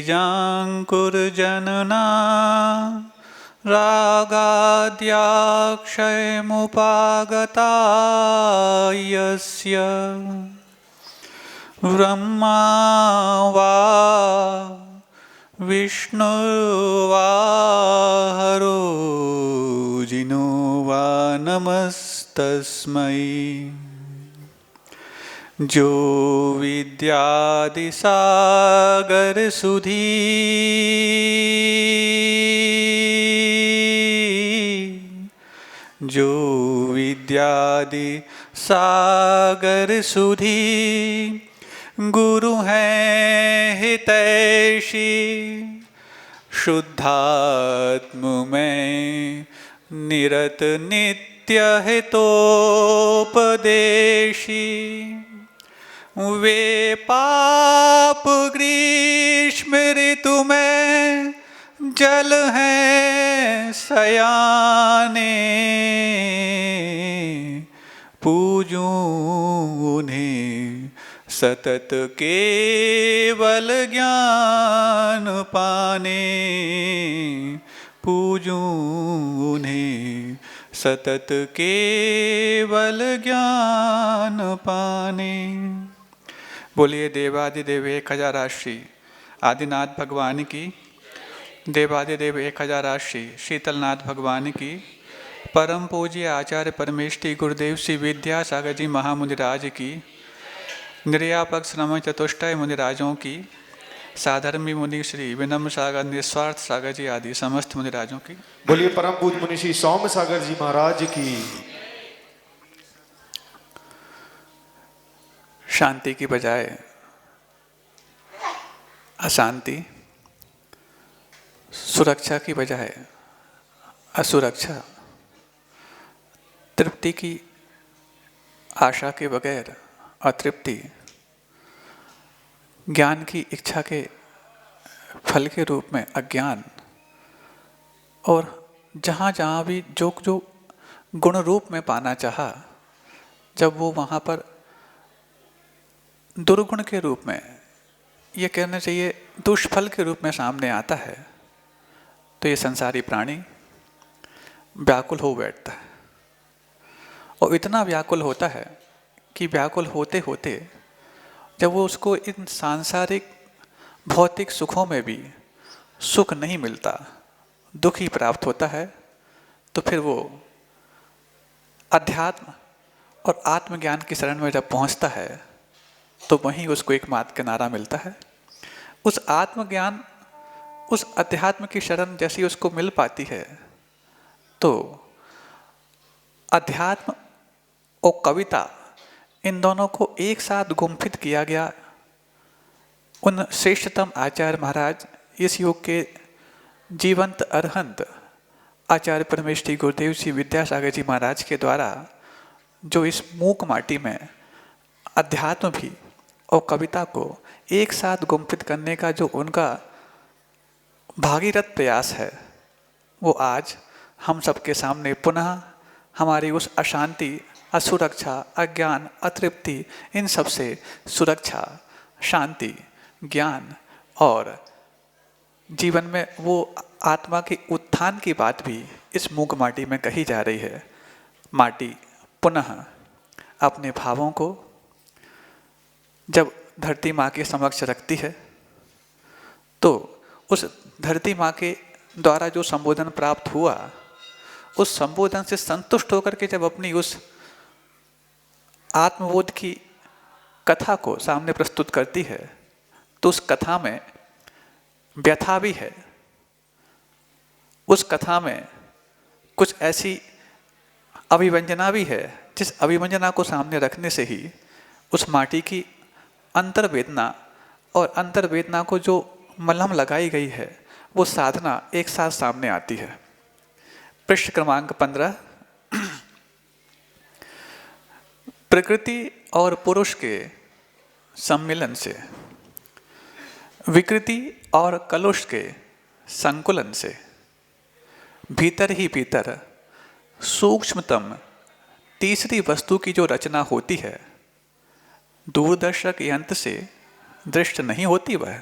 बीजाङ्कुरजनना रागाद्याक्षयमुपागता यस्य ब्रह्मा वा विष्णु वा हरो जिनो वा नमस्तस्मै। जो विद्यादि सागर सुधी जो विद्यादि सागर सुधी गुरु हैं हितैषी शुद्धात्म में निरत नित्य हितोपदेशी वे पाप ग्रीष्म ऋतु में जल हैं सयाने पूजूं उन्हें सतत केवल ज्ञान पाने पूजूं उन्हें सतत केवल ज्ञान पाने। बोलिए देवादिदेव 1000 श्री आदिनाथ भगवान की, देवादिदेव 1000 श्री शीतलनाथ भगवान की, परम पूज्य आचार्य परमेष्ठी गुरुदेव श्री विद्यासागर जी महामुनिराज की, निर्यापक श्रमण चतुष्टय मुनिराजों की, साधर्मी मुनि श्री विनम्र सागर निस्वार्थ सागर जी आदि समस्त मुनिराजों की। बोलिए परम पूज्य मुनि श्री सौम्य सागर जी महाराज की। शांति की बजाय अशांति, सुरक्षा की बजाय असुरक्षा, तृप्ति की आशा के बगैर अतृप्ति, ज्ञान की इच्छा के फल के रूप में अज्ञान, और जहाँ जहाँ भी जो जो गुण रूप में पाना चाहा, जब वो वहाँ पर दुर्गुण के रूप में, ये कहना चाहिए दुष्फल के रूप में सामने आता है, तो ये संसारी प्राणी व्याकुल हो बैठता है। और इतना व्याकुल होता है कि व्याकुल होते होते जब वो उसको इन सांसारिक भौतिक सुखों में भी सुख नहीं मिलता, दुख ही प्राप्त होता है, तो फिर वो अध्यात्म और आत्मज्ञान की शरण में जब पहुंचता है तो वहीं उसको एकमात्र किनारा मिलता है। उस आत्मज्ञान, उस अध्यात्म की शरण जैसी उसको मिल पाती है, तो अध्यात्म और कविता इन दोनों को एक साथ गुम्फित किया गया उन श्रेष्ठतम आचार्य महाराज, इस युग के जीवंत अरहंत आचार्य परमेष्ठी गुरुदेव श्री विद्यासागर जी महाराज के द्वारा, जो इस मूक माटी में अध्यात्म भी और कविता को एक साथ गुम्फित करने का जो उनका भागीरथ प्रयास है, वो आज हम सबके सामने पुनः हमारी उस अशांति, असुरक्षा, अज्ञान, अतृप्ति, इन सब से सुरक्षा, शांति, ज्ञान और जीवन में वो आत्मा के उत्थान की बात भी इस मूक माटी में कही जा रही है। माटी पुनः अपने भावों को जब धरती माँ के समक्ष रखती है, तो उस धरती माँ के द्वारा जो संबोधन प्राप्त हुआ, उस संबोधन से संतुष्ट होकर के जब अपनी उस आत्मबोध की कथा को सामने प्रस्तुत करती है, तो उस कथा में व्यथा भी है। उस कथा में कुछ ऐसी अभिव्यंजना भी है जिस अभिव्यंजना को सामने रखने से ही उस माटी की अंतर्वेदना और अंतर्वेदना को जो मलहम लगाई गई है, वो साधना एक साथ सामने आती है। पृष्ठ क्रमांक 15। प्रकृति और पुरुष के सम्मिलन से, विकृति और कलुष के संकुलन से, भीतर ही भीतर सूक्ष्मतम तीसरी वस्तु की जो रचना होती है, दूरदर्शक यंत्र से दृष्ट नहीं होती। वह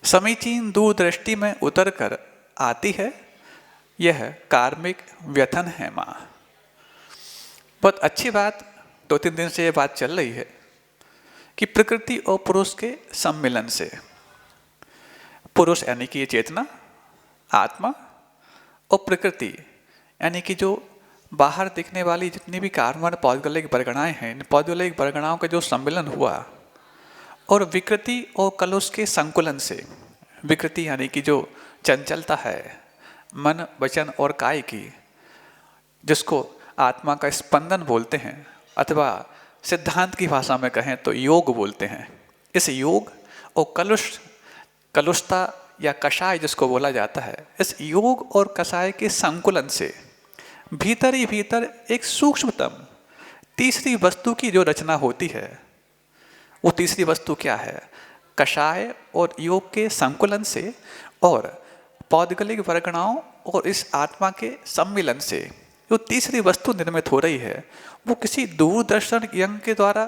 समीचीन दूरदृष्टि में उतर कर आती है, यह कार्मिक व्यथन है माँ। बहुत अच्छी बात, 2-3 दिन से ये बात चल रही है कि प्रकृति और पुरुष के सम्मिलन से, पुरुष यानी कि ये चेतना, आत्मा, और प्रकृति यानी कि जो बाहर दिखने वाली जितनी भी कार्बन पौद्गलिक परगणाएं हैं, इन पौद्गलिक परगणाओं का जो सम्मिलन हुआ और विकृति और कलुष के संकुलन से, विकृति यानी कि जो चंचलता है मन, वचन और काय की, जिसको आत्मा का स्पंदन बोलते हैं, अथवा सिद्धांत की भाषा में कहें तो योग बोलते हैं। इस योग और कलुषता या कषाय जिसको बोला जाता है, इस योग और कषाय के संकुलन से भीतर ही भीतर एक सूक्ष्मतम तीसरी वस्तु की जो रचना होती है, वो तीसरी वस्तु क्या है? कषाय और योग के संकुलन से और पौद्गलिक परगणाओं और इस आत्मा के सम्मिलन से जो तीसरी वस्तु निर्मित हो रही है, वो किसी दूरदर्शन यंग के द्वारा,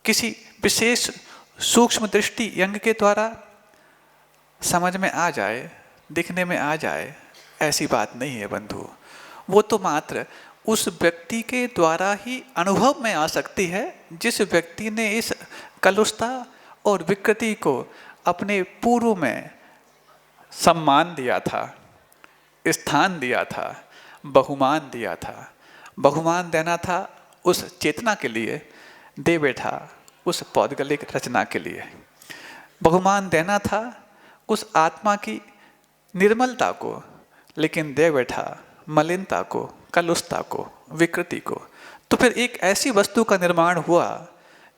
किसी विशेष सूक्ष्म दृष्टि यंग के द्वारा समझ में आ जाए, दिखने में आ जाए, ऐसी बात नहीं है बंधु। वो तो मात्र उस व्यक्ति के द्वारा ही अनुभव में आ सकती है जिस व्यक्ति ने इस कलुषता और विकृति को अपने पूर्व में सम्मान दिया था, स्थान दिया था, बहुमान दिया था। बहुमान देना था उस चेतना के लिए, दे बैठा उस पौद्गलिक रचना के लिए। बहुमान देना था उस आत्मा की निर्मलता को, लेकिन दे बैठा मलिनता को, कलुषता को, विकृति को। तो फिर एक ऐसी वस्तु का निर्माण हुआ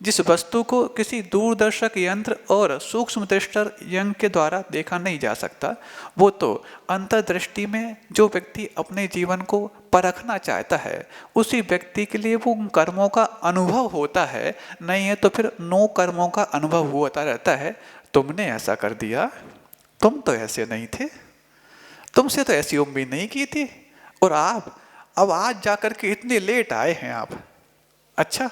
जिस वस्तु को किसी दूरदर्शक यंत्र और सूक्ष्म दृष्टर यंत्र के द्वारा देखा नहीं जा सकता। वो तो अंतर्दृष्टि में जो व्यक्ति अपने जीवन को परखना चाहता है, उसी व्यक्ति के लिए वो कर्मों का अनुभव होता है। नहीं है तो फिर नो कर्मों का अनुभव होता रहता है। तुमने ऐसा कर दिया, तुम तो ऐसे नहीं थे, तुमसे तो ऐसी उम्मीद नहीं की थी, और आप अब आज जाकर के इतने लेट आए हैं आप। अच्छा,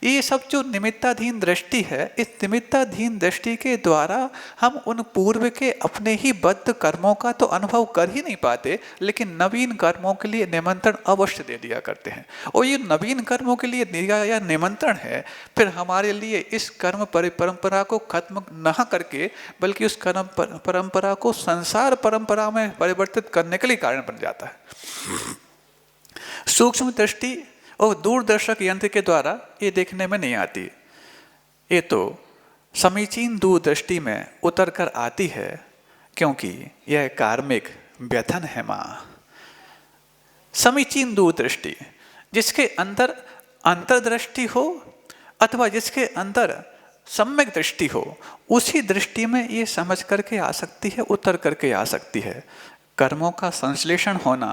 ये सब जो निमित्ताधीन दृष्टि है, इस निमित्ताधीन दृष्टि के द्वारा हम उन पूर्व के अपने ही बद्ध कर्मों का तो अनुभव कर ही नहीं पाते, लेकिन नवीन कर्मों के लिए निमंत्रण अवश्य दे दिया करते हैं। और ये नवीन कर्मों के लिए दिया या निमंत्रण है, फिर हमारे लिए इस कर्म परंपरा को खत्म न करके, बल्कि उस कर्म परंपरा को संसार परंपरा में परिवर्तित करने के लिए कारण बन जाता है। सूक्ष्म दृष्टि और दूरदर्शक यंत्र के द्वारा ये देखने में नहीं आती, ये तो समीचीन दूरदृष्टि में उतर कर आती है, क्योंकि यह कार्मिक व्यथन है माँ। समीचीन दूरदृष्टि, जिसके अंदर अंतर्दृष्टि हो अथवा जिसके अंदर सम्यक दृष्टि हो, उसी दृष्टि में ये समझ करके आ सकती है, उतर करके आ सकती है। कर्मों का संश्लेषण होना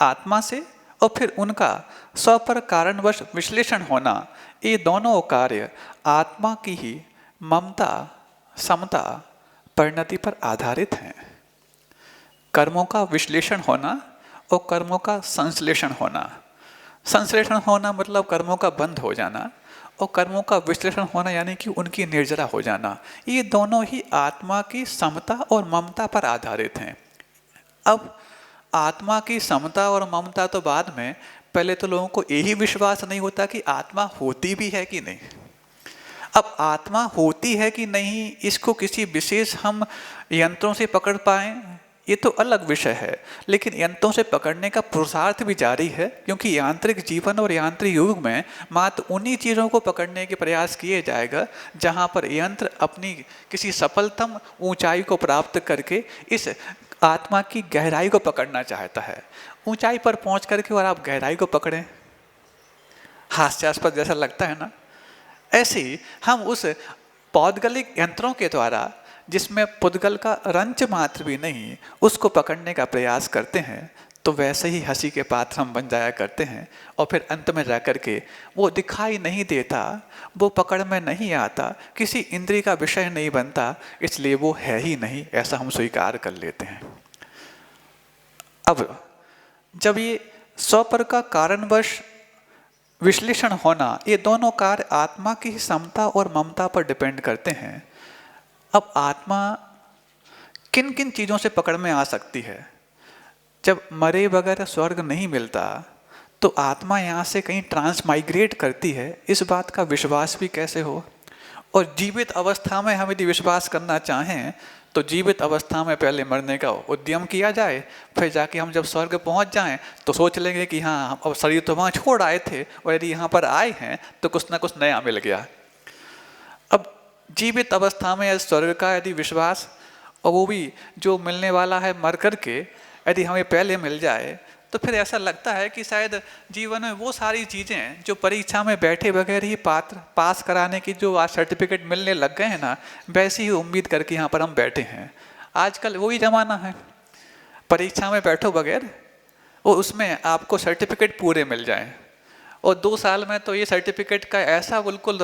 आत्मा से और फिर उनका स्वपर कारणवश विश्लेषण होना, ये दोनों कार्य आत्मा की ही ममता, समता, परिणति पर आधारित हैं। कर्मों का विश्लेषण होना और कर्मों का संश्लेषण होना। संश्लेषण होना मतलब कर्मों का बंध हो जाना, और कर्मों का विश्लेषण होना यानी कि उनकी निर्जरा हो जाना। ये दोनों ही आत्मा की समता और ममता पर आधारित हैं। अब आत्मा की समता और ममता तो बाद में, पहले तो लोगों को यही विश्वास नहीं होता कि आत्मा होती भी है कि नहीं। अब आत्मा होती है कि नहीं, इसको किसी विशेष हम यंत्रों से पकड़ पाएं, ये तो अलग विषय है। लेकिन यंत्रों से पकड़ने का पुरुषार्थ भी जारी है, क्योंकि यांत्रिक जीवन और यांत्रिक युग में मात्र उन्हीं चीज़ों को पकड़ने के प्रयास किए जाएगा जहाँ पर यंत्र अपनी किसी सफलतम ऊंचाई को प्राप्त करके इस आत्मा की गहराई को पकड़ना चाहता है। ऊंचाई पर पहुंच करके और आप गहराई को पकड़ें, हास्यास्पद जैसा लगता है ना। ऐसे ही हम उस पौद्गलिक यंत्रों के द्वारा, जिसमें पुद्गल का रंच मात्र भी नहीं, उसको पकड़ने का प्रयास करते हैं, तो वैसे ही हंसी के पात्र हम बन जाया करते हैं। और फिर अंत में रह करके वो दिखाई नहीं देता, वो पकड़ में नहीं आता, किसी इंद्रिय का विषय नहीं बनता, इसलिए वो है ही नहीं, ऐसा हम स्वीकार कर लेते हैं। अब जब ये स्वपर का कारणवश विश्लेषण होना, ये दोनों कार्य आत्मा की समता और ममता पर डिपेंड करते हैं। अब आत्मा किन किन चीज़ों से पकड़ में आ सकती है? जब मरे बगैर स्वर्ग नहीं मिलता तो आत्मा यहाँ से कहीं ट्रांसमाइग्रेट करती है, इस बात का विश्वास भी कैसे हो? और जीवित अवस्था में हम यदि विश्वास करना चाहें तो जीवित अवस्था में पहले मरने का उद्यम किया जाए, फिर जाके हम जब स्वर्ग पहुंच जाएं तो सोच लेंगे कि हाँ, हम अब शरीर तो वहाँ छोड़ आए थे और यदि यहाँ पर आए हैं तो कुछ ना कुछ नया मिल गया। अब जीवित अवस्था में स्वर्ग का यदि विश्वास, और वो भी जो मिलने वाला है मर करके, यदि हमें पहले मिल जाए तो फिर ऐसा लगता है कि शायद जीवन में वो सारी चीज़ें जो परीक्षा में बैठे बगैर ही पास कराने की जो आज सर्टिफिकेट मिलने लग गए हैं ना, वैसी ही उम्मीद करके यहाँ पर हम बैठे हैं। आजकल वही ज़माना है, परीक्षा में बैठो बगैर और उसमें आपको सर्टिफिकेट पूरे मिल जाएं, और 2 साल में तो ये सर्टिफिकेट का ऐसा बिल्कुल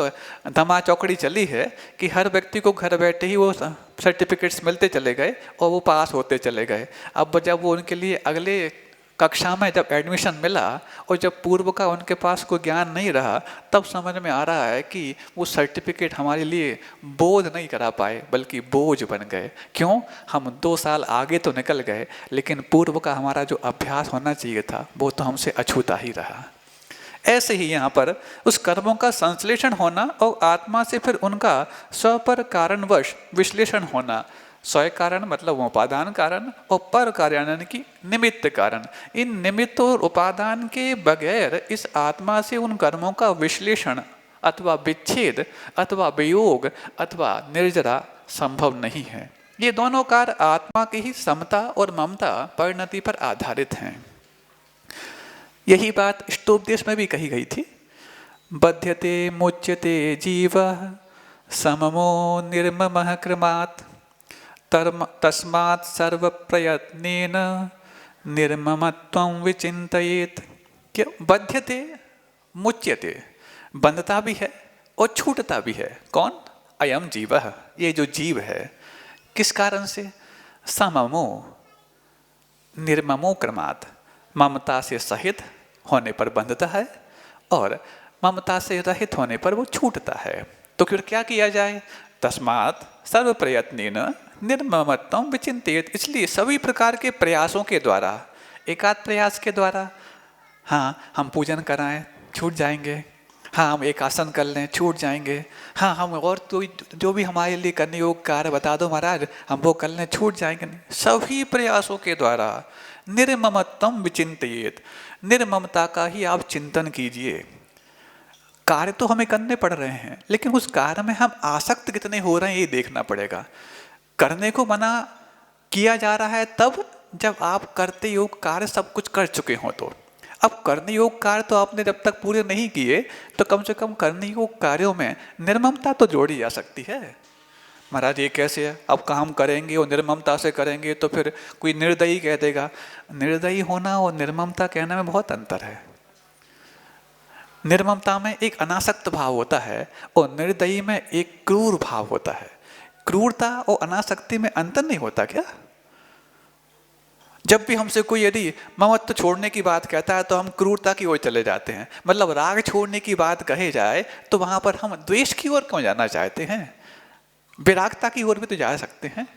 धमा चौकड़ी चली है कि हर व्यक्ति को घर बैठे ही वो सर्टिफिकेट्स मिलते चले गए और वो पास होते चले गए। अब जब वो उनके लिए अगले कक्षा में जब एडमिशन मिला और जब पूर्व का उनके पास कोई ज्ञान नहीं रहा, तब समझ में आ रहा है कि वो सर्टिफिकेट हमारे लिए बोझ नहीं करा पाए बल्कि बोझ बन गए। क्यों? हम 2 साल आगे तो निकल गए लेकिन पूर्व का हमारा जो अभ्यास होना चाहिए था वो तो हमसे अछूता ही रहा। ऐसे ही यहाँ पर उस कर्मों का संश्लेषण होना और आत्मा से फिर उनका स्व पर कारणवश विश्लेषण होना। स्वय कारण मतलब उपादान कारण और पर कारण की निमित्त कारण। इन निमित्त और उपादान के बगैर इस आत्मा से उन कर्मों का विश्लेषण अथवा विच्छेद अथवा वियोग अथवा निर्जरा संभव नहीं है। ये दोनों कार्य आत्मा की ही समता और ममता परिणति पर आधारित हैं। यही बात इष्टोपदेश में भी कही गई थी। बध्यते मुच्यते जीवः सममो निर्ममः क्रमात् तस्मात् सर्वप्रयत्नेन निर्ममत्वं विचिन्तयेत्। क्या बध्यते मुच्यते, बंधता भी है और छूटता भी है। कौन? अयम जीवः, ये जो जीव है। किस कारण से? सममो निर्ममो क्रमात्, ममता से सहित होने पर बंधता है और ममता से रहित होने पर वो छूटता है। तो फिर क्या किया जाए? तस्मात् सर्व प्रयत्नेन निर्ममत्वं विचिन्तयेत्। इसलिए सभी प्रकार के प्रयासों के द्वारा, एकाध प्रयास के द्वारा, हाँ हम पूजन कराएं छूट जाएंगे, हाँ हम एक आसन कर लें छूट जाएंगे, हाँ हम और तो जो भी हमारे लिए करने योग्य कार्य बता दो महाराज हम वो कर लें छूट जाएंगे। सभी प्रयासों के द्वारा निर्ममत्वं विचिन्तयेत्, निर्ममता का ही आप चिंतन कीजिए। कार्य तो हमें करने पड़ रहे हैं लेकिन उस कार्य में हम आसक्त कितने हो रहे हैं ये देखना पड़ेगा। करने को मना किया जा रहा है तब जब आप करते योग कार्य सब कुछ कर चुके हो। तो अब करने योग कार्य तो आपने जब तक पूरे नहीं किए तो कम से कम करने योग कार्यों में निर्ममता तो जोड़ी जा सकती है। महाराज ये कैसे है? अब काम करेंगे और निर्ममता से करेंगे तो फिर कोई निर्दयी कह देगा। निर्दयी होना और निर्ममता कहने में बहुत अंतर है। निर्ममता में एक अनासक्त भाव होता है और निर्दयी में एक क्रूर भाव होता है। क्रूरता और अनासक्ति में अंतर नहीं होता क्या? जब भी हमसे कोई यदि ममत्व छोड़ने की बात कहता है तो हम क्रूरता की ओर चले जाते हैं। मतलब राग छोड़ने की बात कहे जाए तो वहां पर हम द्वेष की ओर क्यों जाना चाहते हैं? विरागता की ओर भी तो जा सकते हैं।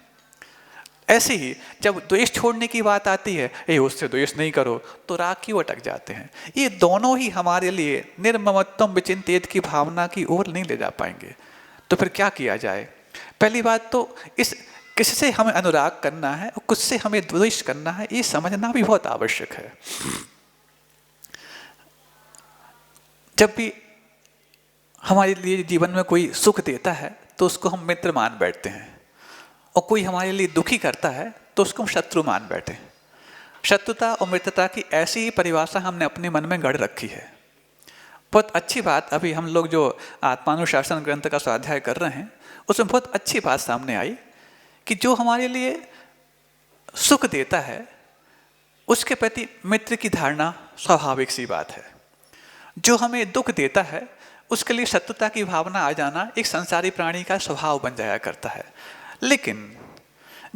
ऐसे ही जब द्वेष छोड़ने की बात आती है, उससे द्वेष नहीं करो, तो राग की ओर अटक जाते हैं। ये दोनों ही हमारे लिए निर्ममत्वं विचिन्तयेत् की भावना की ओर नहीं ले जा पाएंगे। तो फिर क्या किया जाए? पहली बात तो इस किससे हमें अनुराग करना है और किससे हमें द्वेष करना है ये समझना भी बहुत आवश्यक है। जब भी हमारे लिए जीवन में कोई सुख देता है तो उसको हम मित्र मान बैठते हैं और कोई हमारे लिए दुखी करता है तो उसको हम शत्रु मान बैठे। शत्रुता और मित्रता की ऐसी ही परिभाषा हमने अपने मन में गढ़ रखी है। बहुत अच्छी बात अभी हम लोग जो आत्मानुशासन ग्रंथ का स्वाध्याय कर रहे हैं उसमें बहुत अच्छी बात सामने आई कि जो हमारे लिए सुख देता है उसके प्रति मित्र की धारणा स्वाभाविक सी बात है। जो हमें दुख देता है उसके लिए शत्रुता की भावना आ जाना एक संसारी प्राणी का स्वभाव बन जाया करता है। लेकिन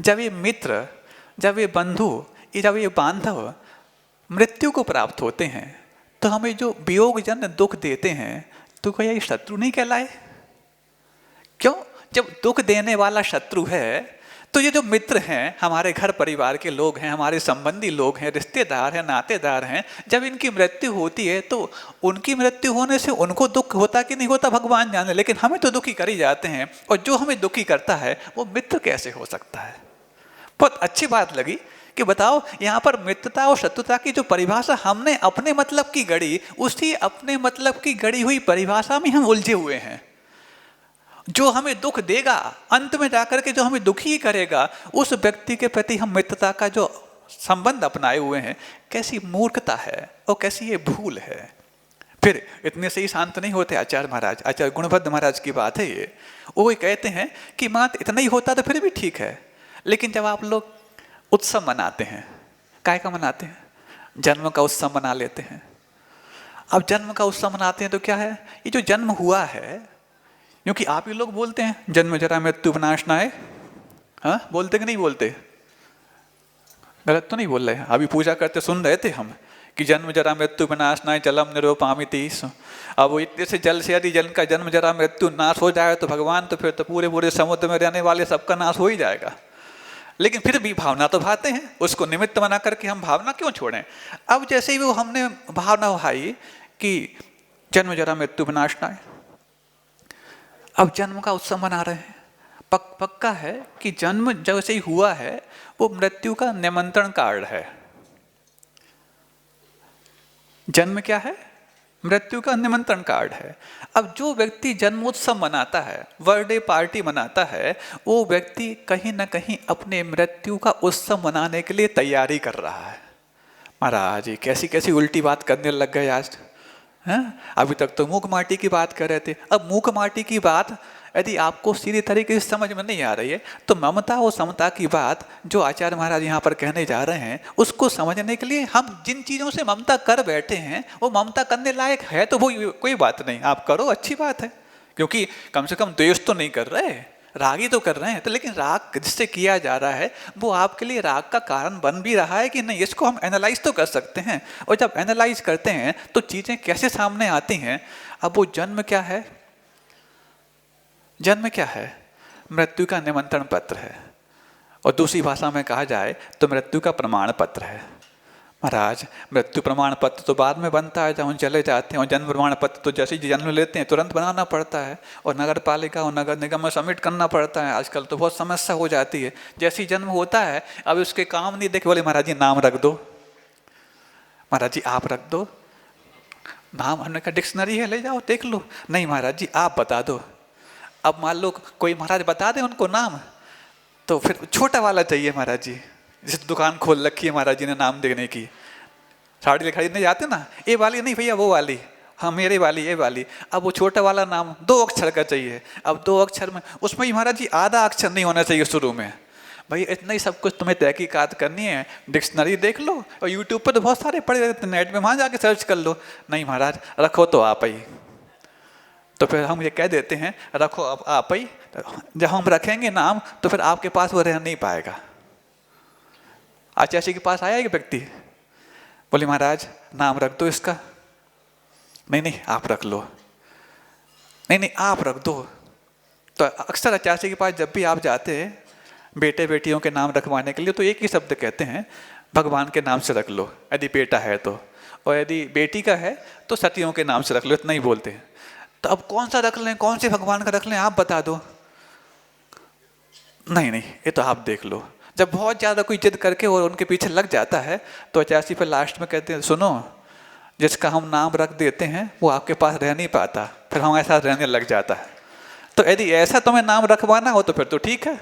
जब ये मित्र, जब ये बंधु, जब ये बांधव मृत्यु को प्राप्त होते हैं तो हमें जो वियोगजन्य दुख देते हैं तो क्या ये शत्रु नहीं कहलाए? क्यों? जब दुख देने वाला शत्रु है, तो ये जो मित्र हैं, हमारे घर परिवार के लोग हैं, हमारे संबंधी लोग हैं, रिश्तेदार हैं, नातेदार हैं, जब इनकी मृत्यु होती है तो उनकी मृत्यु होने से उनको दुख होता कि नहीं होता भगवान जाने, लेकिन हमें तो दुखी कर ही जाते हैं। और जो हमें दुखी करता है वो मित्र कैसे हो सकता है? बहुत अच्छी बात लगी कि बताओ यहाँ पर मित्रता और शत्रुता की जो परिभाषा हमने अपने मतलब की गढ़ी, उसी अपने मतलब की गढ़ी हुई परिभाषा में हम उलझे हुए हैं। जो हमें दुख देगा, अंत में जाकर के जो हमें दुखी करेगा, उस व्यक्ति के प्रति हम मित्रता का जो संबंध अपनाए हुए हैं, कैसी मूर्खता है और कैसी ये भूल है। फिर इतने से ही शांत नहीं होते आचार्य महाराज, आचार्य गुणभद्र महाराज की बात है ये। वो कहते हैं कि मात्र इतना ही होता तो फिर भी ठीक है, लेकिन जब आप लोग उत्सव मनाते हैं, काय का मनाते हैं? जन्म का उत्सव मना लेते हैं। अब जन्म का उत्सव मनाते हैं तो क्या है, ये जो जन्म हुआ है, क्योंकि आप ही लोग बोलते हैं जन्म जरा मृत्यु विनाशनाय, हाँ बोलते कि नहीं बोलते? गलत तो नहीं बोल रहे? अभी पूजा करते सुन रहे थे हम कि जन्म जरा मृत्यु विनाशनाय जलम निरूपयामिति। अब वो इतने से जल से यदि जल का जन्म जरा मृत्यु नाश हो जाए तो भगवान तो फिर तो पूरे पूरे समुद्र में रहने वाले सबका नाश हो ही जाएगा। लेकिन फिर भी भावना तो भाते हैं, उसको निमित्त बना करके हम भावना क्यों छोड़ें? अब जैसे ही वो हमने भावना उठाई कि जन्म जरा मृत्यु विनाशनाय, अब जन्म का उत्सव मना रहे हैं। पक्का है कि जन्म जैसे ही हुआ है वो मृत्यु का निमंत्रण कार्ड है। जन्म क्या है? मृत्यु का निमंत्रण कार्ड है। अब जो व्यक्ति जन्मोत्सव मनाता है, बर्थडे पार्टी मनाता है, वो व्यक्ति कहीं ना कहीं अपने मृत्यु का उत्सव मनाने के लिए तैयारी कर रहा है। महाराज ये कैसी कैसी उल्टी बात करने लग गए आज, हैं? अभी तक तो मूक माटी की बात कर रहे थे, अब मूक माटी की बात यदि आपको सीधे तरीके से समझ में नहीं आ रही है तो ममता और समता की बात जो आचार्य महाराज यहाँ पर कहने जा रहे हैं, उसको समझने के लिए हम जिन चीज़ों से ममता कर बैठे हैं वो ममता करने लायक है तो वो कोई बात नहीं, आप करो, अच्छी बात है, क्योंकि कम से कम द्वेष तो नहीं कर रहे, राग ही तो कर रहे हैं। तो लेकिन राग जिससे किया जा रहा है वो आपके लिए राग का कारण बन भी रहा है कि नहीं, इसको हम एनालाइज तो कर सकते हैं। और जब एनालाइज करते हैं तो चीज़ें कैसे सामने आती हैं। अब वो जन्म क्या है? जन्म क्या है? मृत्यु का निमंत्रण पत्र है, और दूसरी भाषा में कहा जाए तो मृत्यु का प्रमाण पत्र है। महाराज मृत्यु प्रमाण पत्र तो बाद में बनता है जब हम चले जाते हैं, और जन्म प्रमाण पत्र तो जैसे ही जन्म लेते हैं तुरंत बनाना पड़ता है, और नगर पालिका और नगर निगम में सबमिट करना पड़ता है। आजकल तो बहुत समस्या हो जाती है। जैसे ही जन्म होता है अब उसके काम नहीं देखे, बोले महाराज जी नाम रख दो, महाराज जी आप रख दो नाम, हमने कहा डिक्शनरी है ले जाओ देख लो, नहीं महाराज जी आप बता दो। अब मान लो कोई महाराज बता दे उनको नाम, तो फिर छोटा वाला चाहिए महाराज जी, जैसे दुकान खोल रखी है महाराज जी ने नाम देने की, साड़ी खरीदने जाते ना, ये वाली नहीं भैया वो वाली, हाँ मेरे वाली ये वाली। अब वो छोटा वाला नाम 2 अक्षर का चाहिए। अब 2 अक्षर में उसमें ही महाराज जी आधा अक्षर नहीं होना चाहिए शुरू में। भाई इतना ही सब कुछ तुम्हें तहकीकात करनी है, डिक्शनरी देख लो, और यूट्यूब पर तो बहुत सारे पढ़े रहते, नेट में वहाँ जाके सर्च कर लो। नहीं महाराज रखो तो आप ही, तो फिर हम ये कह देते हैं रखो अब आप ही। जब हम रखेंगे नाम तो फिर आपके पास वो रह नहीं पाएगा। आचार्य के पास आया एक व्यक्ति, बोले महाराज नाम रख दो इसका, नहीं नहीं आप रख लो, नहीं नहीं आप रख दो। तो अक्सर आचार्य के पास जब भी आप जाते हैं बेटे बेटियों के नाम रखवाने के लिए तो एक ही शब्द कहते हैं, भगवान के नाम से रख लो यदि बेटा है तो, और यदि बेटी का है तो सतियों के नाम से रख लो, इतना ही बोलते हैं। तो अब कौन सा रख लें, कौन से भगवान का रख लें, आप बता दो। नहीं नहीं ये तो आप देख लो। जब बहुत ज़्यादा कोई जिद करके और उनके पीछे लग जाता है तो आचार्य फिर लास्ट में कहते हैं सुनो, जिसका हम नाम रख देते हैं वो आपके पास रह नहीं पाता, फिर हमारे साथ रहने लग जाता है। तो यदि ऐसा तुम्हें नाम रखवाना हो तो फिर तो ठीक है,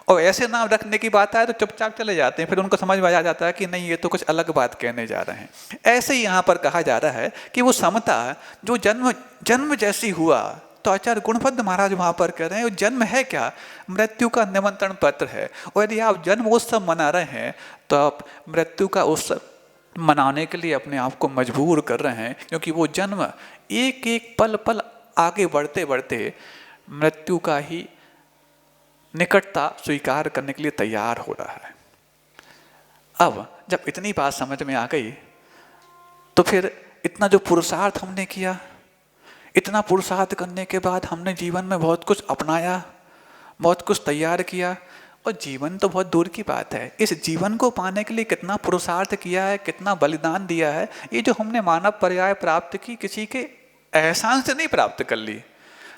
और ऐसे नाम रखने की बात आए तो चुपचाप चले जाते हैं, फिर उनको समझ में आ जाता है कि नहीं ये तो कुछ अलग बात कहने जा रहे हैं। ऐसे ही यहाँ पर कहा जा रहा है कि वो समता जो जन्म जैसी हुआ, तो आचार्य गुणभद्र महाराज वहाँ पर कह रहे हैं जन्म है क्या? मृत्यु का निमंत्रण पत्र है। और यदि आप जन्म उत्सव मना रहे हैं तो आप मृत्यु का उत्सव मनाने के लिए अपने आप को मजबूर कर रहे हैं, क्योंकि वो जन्म एक एक पल पल आगे बढ़ते बढ़ते मृत्यु का ही निकटता स्वीकार करने के लिए तैयार हो रहा है। अब जब इतनी बात समझ में आ गई तो फिर इतना जो पुरुषार्थ हमने किया, इतना पुरुषार्थ करने के बाद हमने जीवन में बहुत कुछ अपनाया, बहुत कुछ तैयार किया, और जीवन तो बहुत दूर की बात है। इस जीवन को पाने के लिए कितना पुरुषार्थ किया है, कितना बलिदान दिया है। ये जो हमने मानव पर्याय प्राप्त की, किसी के एहसान से नहीं प्राप्त कर ली,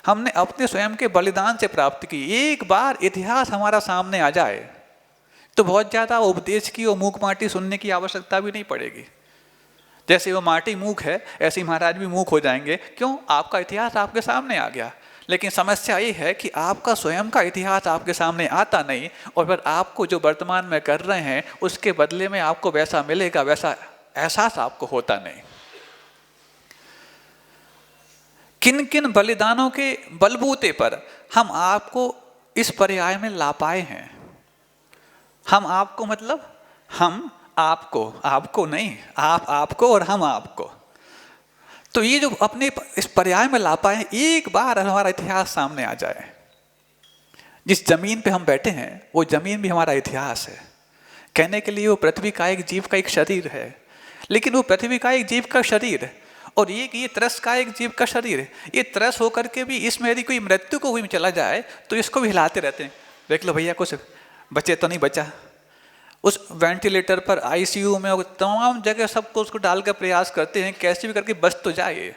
हमने अपने स्वयं के बलिदान से प्राप्त की। एक बार इतिहास हमारा सामने आ जाए तो बहुत ज़्यादा उपदेश की और मूक माटी सुनने की आवश्यकता भी नहीं पड़ेगी। जैसे वो माटी मूक है, ऐसे ही महाराज भी मूक हो जाएंगे। क्यों? आपका इतिहास आपके सामने आ गया। लेकिन समस्या ये है कि आपका स्वयं का इतिहास आपके सामने आता नहीं, और फिर आपको जो वर्तमान में कर रहे हैं उसके बदले में आपको वैसा मिलेगा, वैसा एहसास आपको होता नहीं। किन किन बलिदानों के बलबूते पर हम आपको इस पर्याय में ला पाए हैं। हम आपको मतलब हम आपको, आपको नहीं, आप आपको और हम आपको। तो ये जो अपने इस पर्याय में ला पाए, एक बार हमारा इतिहास सामने आ जाए। जिस जमीन पे हम बैठे हैं वो जमीन भी हमारा इतिहास है। कहने के लिए वो पृथ्वी का एक जीव का एक शरीर है, लेकिन वो पृथ्वी का एक जीव का शरीर और ये त्रस का एक जीव का शरीर है। ये त्रस होकर के भी इसमें यदि कोई मृत्यु को भी चला जाए तो इसको भी हिलाते रहते हैं। देख लो भैया कुछ बचे तो नहीं बचा। उस वेंटिलेटर पर, आईसीयू में, तमाम जगह सबको उसको डाल कर प्रयास करते हैं कैसे भी करके बच तो जाए।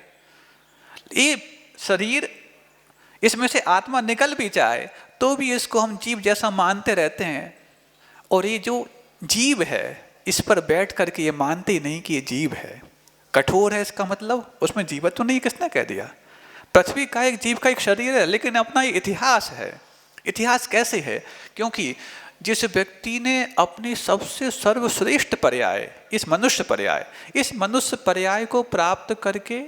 ये शरीर, इसमें से आत्मा निकल भी जाए तो भी इसको हम जीव जैसा मानते रहते हैं। और ये जो जीव है इस पर बैठ करके ये मानते ही नहीं कि ये जीव है। कठोर है इसका मतलब, उसमें जीवत तो नहीं, किसने कह दिया? पृथ्वी का एक जीव का एक शरीर है, लेकिन अपना ये इतिहास है। इतिहास कैसे है? क्योंकि जिस व्यक्ति ने अपनी सबसे सर्वश्रेष्ठ पर्याय, इस मनुष्य पर्याय को प्राप्त करके,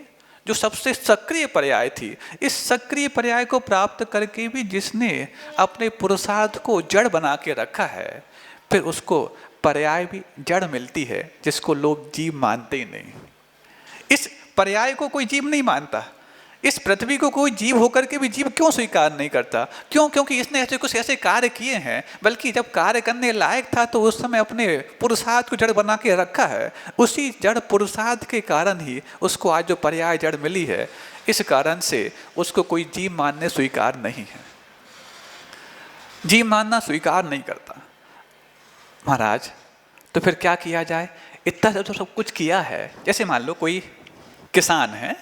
जो सबसे सक्रिय पर्याय थी, इस सक्रिय पर्याय को प्राप्त करके भी जिसने अपने पुरुषार्थ को जड़ बना के रखा है, फिर उसको पर्याय भी जड़ मिलती है, जिसको लोग जीव मानते ही नहीं। इस पर्याय को कोई जीव नहीं मानता। इस पृथ्वी को कोई जीव होकर के भी जीव क्यों स्वीकार नहीं करता? क्यों? क्योंकि इसने कुछ ऐसे कार्य किए हैं, बल्कि जब कार्य करने लायक था तो उस समय अपने पुरुषार्थ को जड़ बना के रखा है। उसी जड़ पुरुषार्थ के कारण ही उसको आज जो पर्याय जड़ मिली है, इस कारण से उसको कोई जीव मानने स्वीकार नहीं है। जीव मानना स्वीकार नहीं करता महाराज। तो फिर क्या किया जाए? इतना तो सब कुछ किया है। जैसे मान लो कोई किसान है,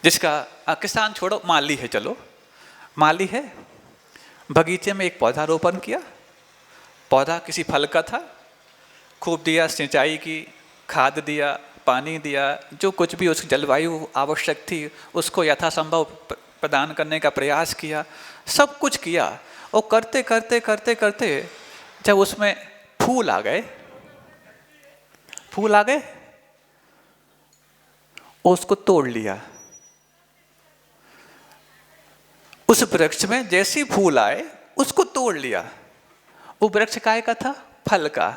जिसका किसान छोड़ो, माली है, चलो माली है, बगीचे में एक पौधा रोपण किया। पौधा किसी फल का था, खूब दिया, सिंचाई की, खाद दिया, पानी दिया, जो कुछ भी उसकी जलवायु आवश्यक थी उसको यथासंभव प्रदान करने का प्रयास किया, सब कुछ किया। और करते करते करते करते जब उसमें फूल आ गए, उसको तोड़ लिया। उस वृक्ष में जैसे फूल आए उसको तोड़ लिया। वो वृक्ष काय का था? फल का।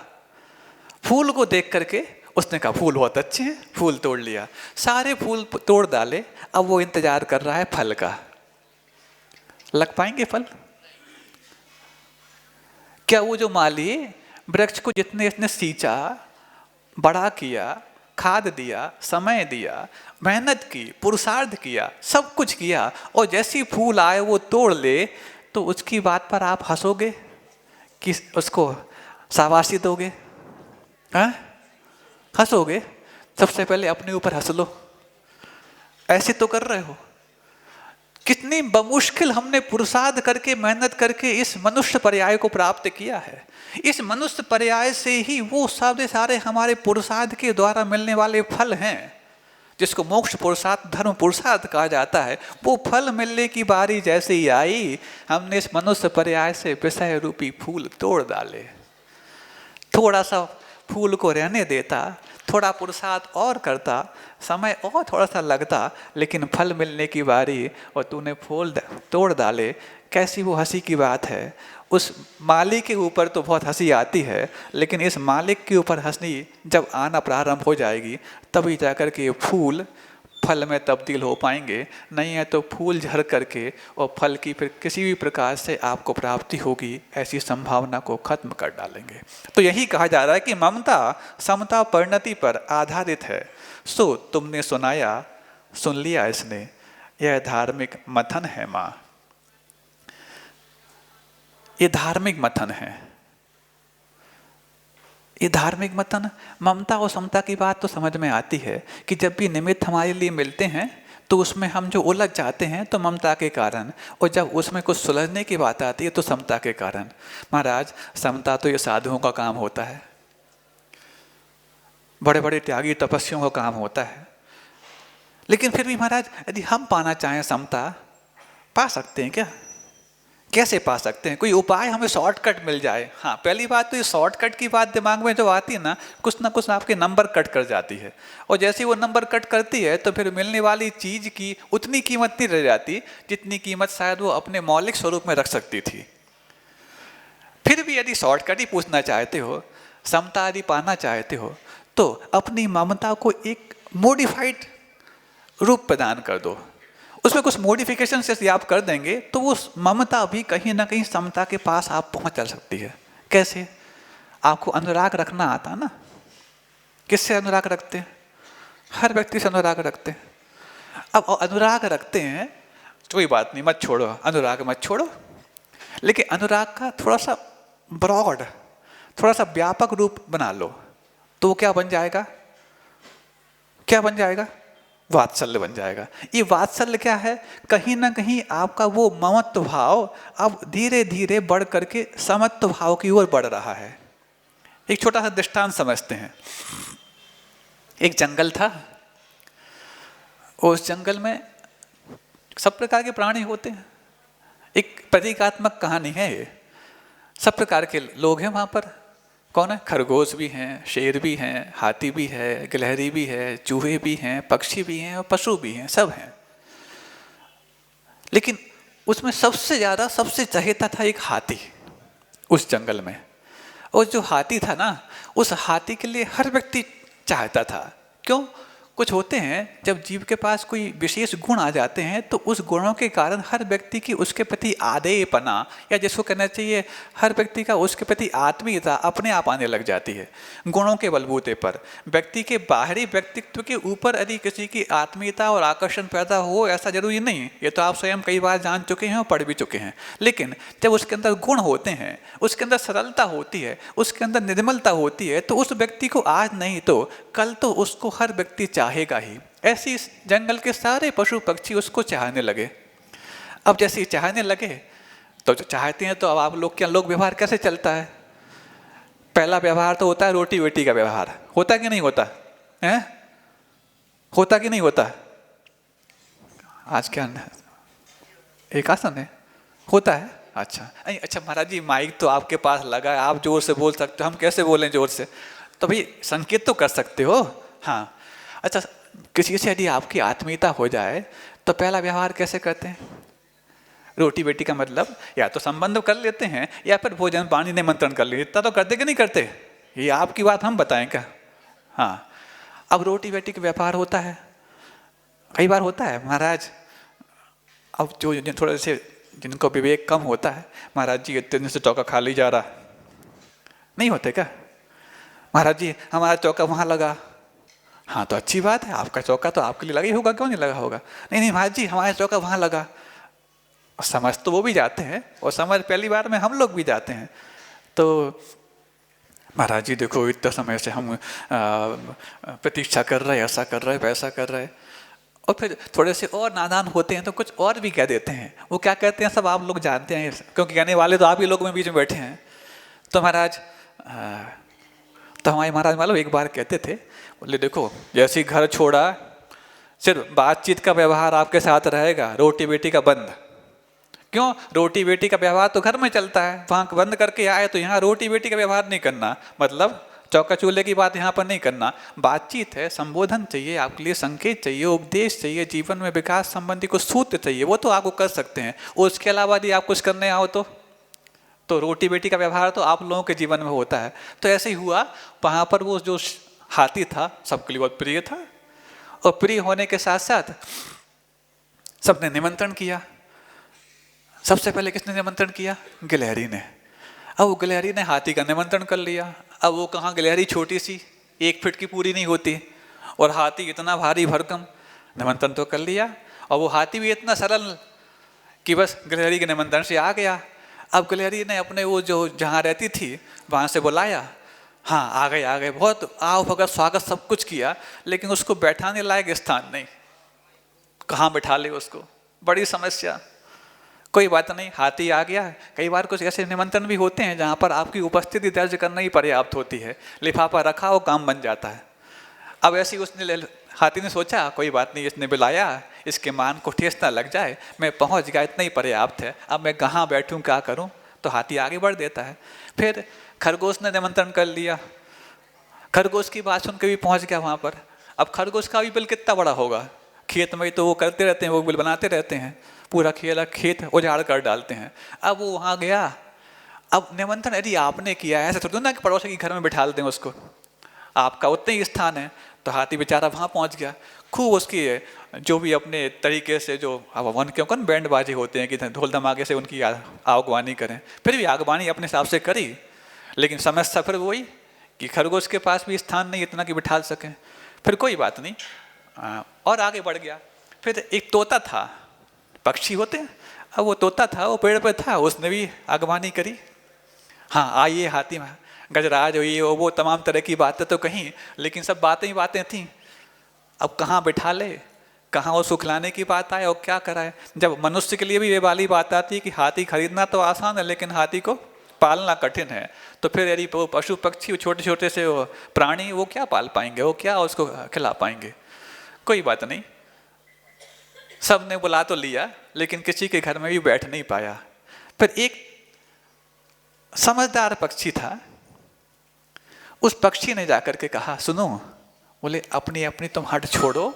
फूल को देख करके उसने कहा फूल बहुत अच्छे हैं, फूल तोड़ लिया, सारे फूल तोड़ डाले। अब वो इंतजार कर रहा है फल का। लग पाएंगे फल? क्या वो जो माली वृक्ष को जितने इसने सींचा, बड़ा किया, खाद दिया, समय दिया, मेहनत की, पुरुषार्थ किया, सब कुछ किया, और जैसी फूल आए वो तोड़ ले, तो उसकी बात पर आप हंसोगे कि उसको शाबाशी दोगे? हंसोगे? सबसे पहले अपने ऊपर हंस लो। ऐसे तो कर रहे हो। कितनी बमुश्किल हमने पुरुषार्थ करके, मेहनत करके इस मनुष्य पर्याय को प्राप्त किया है। इस मनुष्य पर्याय से ही वो सारे हमारे पुरुषार्थ के द्वारा मिलने वाले फल हैं, जिसको मोक्ष पुरुषार्थ, धर्म पुरुषार्थ कहा जाता है। वो फल मिलने की बारी जैसे ही आई, हमने इस मनुष्य पर्याय से विषय रूपी फूल तोड़ डाले। थोड़ा सा फूल को रहने देता, थोड़ा पुरुषार्थ और करता, समय और थोड़ा सा लगता, लेकिन फल मिलने की बारी और तूने फूल तोड़ डाले। कैसी वो हंसी की बात है। उस मालिक के ऊपर तो बहुत हंसी आती है, लेकिन इस मालिक के ऊपर हंसी जब आना प्रारंभ हो जाएगी तभी जाकर के फूल फल में तब्दील हो पाएंगे। नहीं है तो फूल झड़ करके और फल की फिर किसी भी प्रकार से आपको प्राप्ति होगी, ऐसी संभावना को खत्म कर डालेंगे। तो यही कहा जा रहा है कि ममता समता परिणति पर आधारित है। सो तुमने सुनाया, सुन लिया इसने, यह धार्मिक मथन है माँ। ये धार्मिक मथन है। ये धार्मिक मथन, ममता और समता की बात तो समझ में आती है कि जब भी निमित्त हमारे लिए मिलते हैं तो उसमें हम जो उलझ जाते हैं तो ममता के कारण, और जब उसमें कुछ सुलझने की बात आती है तो समता के कारण। महाराज समता तो ये साधुओं का काम होता है, बड़े बड़े त्यागी तपस्वियों का काम होता है। लेकिन फिर भी महाराज यदि हम पाना चाहें समता, पा सकते हैं क्या? कैसे पा सकते हैं? कोई उपाय हमें शॉर्टकट मिल जाए। हाँ, पहली बात तो ये शॉर्टकट की बात दिमाग में जो आती है ना कुछ आपके नंबर कट कर जाती है, और जैसे वो नंबर कट करती है तो फिर मिलने वाली चीज की उतनी कीमत नहीं रह जाती जितनी कीमत शायद वो अपने मौलिक स्वरूप में रख सकती थी। फिर भी यदि शॉर्टकट ही पूछना चाहते हो, समता यदि पाना चाहते हो, तो अपनी ममता को एक मॉडिफाइड रूप प्रदान कर दो। उसमें कुछ मॉडिफिकेशन से आप कर देंगे तो वो ममता भी कहीं ना कहीं समता के पास आप पहुंच जा सकती है। कैसे? आपको अनुराग रखना आता ना? किससे अनुराग रखते हैं? हर व्यक्ति से अनुराग रखते हैं। अब अनुराग रखते हैं, कोई बात नहीं, मत छोड़ो अनुराग, मत छोड़ो, लेकिन अनुराग का थोड़ा सा ब्रॉड, थोड़ा सा व्यापक रूप बना लो, तो क्या बन जाएगा? क्या बन जाएगा? वात्सल्य बन जाएगा। ये वात्सल्य क्या है? कहीं ना कहीं आपका वो ममत्व भाव अब धीरे धीरे बढ़ करके समत्व भाव की ओर बढ़ रहा है। एक छोटा सा दृष्टांत समझते हैं। एक जंगल था, उस जंगल में सब प्रकार के प्राणी होते हैं। एक प्रतीकात्मक कहानी है ये। सब प्रकार के लोग हैं वहाँ पर। कौन है? खरगोश भी हैं, शेर भी हैं, हाथी भी है, गिलहरी भी है, चूहे भी हैं, पक्षी भी हैं और पशु भी हैं, सब हैं। लेकिन उसमें सबसे ज़्यादा, सबसे चहेता था एक हाथी उस जंगल में। और जो हाथी था ना, उस हाथी के लिए हर व्यक्ति चाहता था। क्यों? कुछ होते हैं जब जीव के पास कोई विशेष गुण आ जाते हैं तो उस गुणों के कारण हर व्यक्ति की उसके प्रति आदेयपना, या जिसको कहना चाहिए हर व्यक्ति का उसके प्रति आत्मीयता अपने आप आने लग जाती है। गुणों के बलबूते पर व्यक्ति के बाहरी व्यक्तित्व के ऊपर यदि किसी की आत्मीयता और आकर्षण पैदा हो, ऐसा जरूरी नहीं, ये तो आप स्वयं कई बार जान चुके हैं और पढ़ भी चुके हैं। लेकिन जब उसके अंदर गुण होते हैं, उसके अंदर सरलता होती है, उसके अंदर निर्मलता होती है, तो उस व्यक्ति को आज नहीं तो कल तो उसको हर व्यक्ति चाहेगा ही। ऐसी इस जंगल के सारे पशु पक्षी उसको चाहने लगे। अब जैसे ही चाहने लगे तो जो चाहते हैं तो अब आप लोग क्या, लोग व्यवहार कैसे चलता है? पहला व्यवहार तो होता है रोटी बेटी का व्यवहार। होता कि नहीं होता है? होता कि नहीं होता? आज क्या एक आसन है, होता है। अच्छा अच्छा महाराज जी, माइक तो आपके पास लगा है, आप जोर से बोल सकते हो, हम कैसे बोलें जोर से? तो भाई संकेत तो कर सकते हो। हाँ अच्छा, किसी से यदि आपकी आत्मीयता हो जाए तो पहला व्यवहार कैसे करते हैं? रोटी बेटी का मतलब या तो संबंध कर लेते हैं या फिर भोजन पानी निमंत्रण कर लेते। इतना तो करते कि नहीं करते? ये आपकी बात हम बताएं क्या? हाँ, अब रोटी बेटी का व्यापार होता है, कई बार होता है महाराज। अब जो थोड़े से जिनको विवेक कम होता है, महाराज जी इतने दिन से चौका खाली जा रहा, नहीं होते क्या? महाराज जी हमारा चौका वहाँ लगा। हाँ तो अच्छी बात है, आपका चौका तो आपके लिए लगा ही होगा, क्यों नहीं लगा होगा? नहीं नहीं महाराज जी हमारा चौका वहाँ लगा। समझ तो वो भी जाते हैं, और समझ पहली बार में हम लोग भी जाते हैं। तो महाराज जी देखो इतना समय से हम प्रतीक्षा कर रहे, ऐसा कर रहे, वैसा कर रहे। और फिर थोड़े से और नादान होते हैं तो कुछ और भी कह देते हैं। वो क्या कहते हैं सब आप लोग जानते हैं, क्योंकि कहने वाले तो आप ही लोग में बीच में बैठे हैं। तो महाराज तो हमारे महाराज मालूम एक बार कहते थे, बोले देखो जैसे ही घर छोड़ा सिर्फ बातचीत का व्यवहार आपके साथ रहेगा, रोटी बेटी का बंद। क्यों? रोटी बेटी का व्यवहार तो घर में चलता है, वहाँ बंद करके आए तो यहाँ रोटी बेटी का व्यवहार नहीं करना, मतलब चौका चूल्हे की बात यहाँ पर नहीं करना। बातचीत है, संबोधन चाहिए, आपके लिए संकेत चाहिए, उपदेश चाहिए, जीवन में विकास संबंधी कुछ सूत्र चाहिए, वो तो आपको कर सकते हैं। उसके अलावा यदि आप कुछ करने आओ तो रोटी बेटी का व्यवहार तो आप लोगों के जीवन में होता है। तो ऐसे ही हुआ, वहाँ पर वो जो हाथी था सबके लिए बहुत प्रिय था, और प्रिय होने के साथ साथ सबने निमंत्रण किया। सबसे पहले किसने निमंत्रण किया? गिलहरी ने। अब वो गिलहरी ने हाथी का निमंत्रण कर लिया। अब वो कहाँ, गिलहरी छोटी सी 1 फीट की पूरी नहीं होती, और हाथी इतना भारी भरकम, निमंत्रण तो कर लिया। और वो हाथी भी इतना सरल कि बस गिलहरी के निमंत्रण से आ गया। अब गिलहरी ने अपने वो जो जहाँ रहती थी वहाँ से बुलाया, हाँ आ गए, बहुत आओ भगत स्वागत सब कुछ किया, लेकिन उसको बैठाने लायक स्थान नहीं, कहाँ बैठा ले उसको, बड़ी समस्या। कोई बात नहीं, हाथी आ गया। कई बार कुछ ऐसे निमंत्रण भी होते हैं जहाँ पर आपकी उपस्थिति दर्ज करना ही पर्याप्त होती है, लिफाफा रखा वो काम बन जाता है। अब ऐसे ही उसने हाथी ने सोचा कोई बात नहीं, इसने बुलाया, इसके मान को ठेस ना लग जाए, मैं पहुँच गया इतना ही पर्याप्त है, अब मैं कहाँ बैठूँ क्या करूँ, तो हाथी आगे बढ़ देता है। फिर खरगोश ने निमंत्रण कर लिया, खरगोश की बात सुन के भी पहुँच गया वहाँ पर। अब खरगोश का भी बिल कितना बड़ा होगा, खेत में तो वो करते रहते हैं, वो बिल बनाते रहते हैं, पूरा खेत उजाड़ कर डालते हैं। अब वो वहाँ गया, अब निमंत्रण यदि आपने किया है, ऐसा थोड़ी ना कि पड़ोसी के घर में बिठा दें उसको, आपका उतना ही स्थान है। तो हाथी बेचारा वहाँ पहुँच गया, खूब उसकी जो भी अपने तरीके से जो अब वन क्यों कौन बैंडबाजी होते हैं कि ढोल धमाके से उनकी आगवानी करें, फिर भी आगवानी अपने हिसाब से करी, लेकिन समस्या फिर वही कि खरगोश के पास भी स्थान नहीं इतना कि बिठा सकें। फिर कोई बात नहीं, और आगे बढ़ गया। फिर एक तोता था, पक्षी होते हैं, अब वो तोता था, वो पेड़ पे था, उसने भी आगवानी करी, हाँ आइए हाथी में गजराज हुई वो तमाम तरह की बातें तो कहीं, लेकिन सब बातें ही बातें थीं। अब कहाँ बिठा ले, कहाँ वो सुखलाने की बात आए और क्या कराए। जब मनुष्य के लिए भी ये वाली बात आती है कि हाथी खरीदना तो आसान है लेकिन हाथी को पालना कठिन है, तो फिर यदि वो पशु पक्षी छोटे छोटे से वो प्राणी वो क्या पाल पाएंगे, वो क्या उसको खिला पाएंगे। कोई बात नहीं, सब ने बुला तो लिया लेकिन किसी के घर में भी बैठ नहीं पाया। फिर एक समझदार पक्षी था, उस पक्षी ने जाकर के कहा सुनो, बोले अपनी अपनी तुम हट छोड़ो,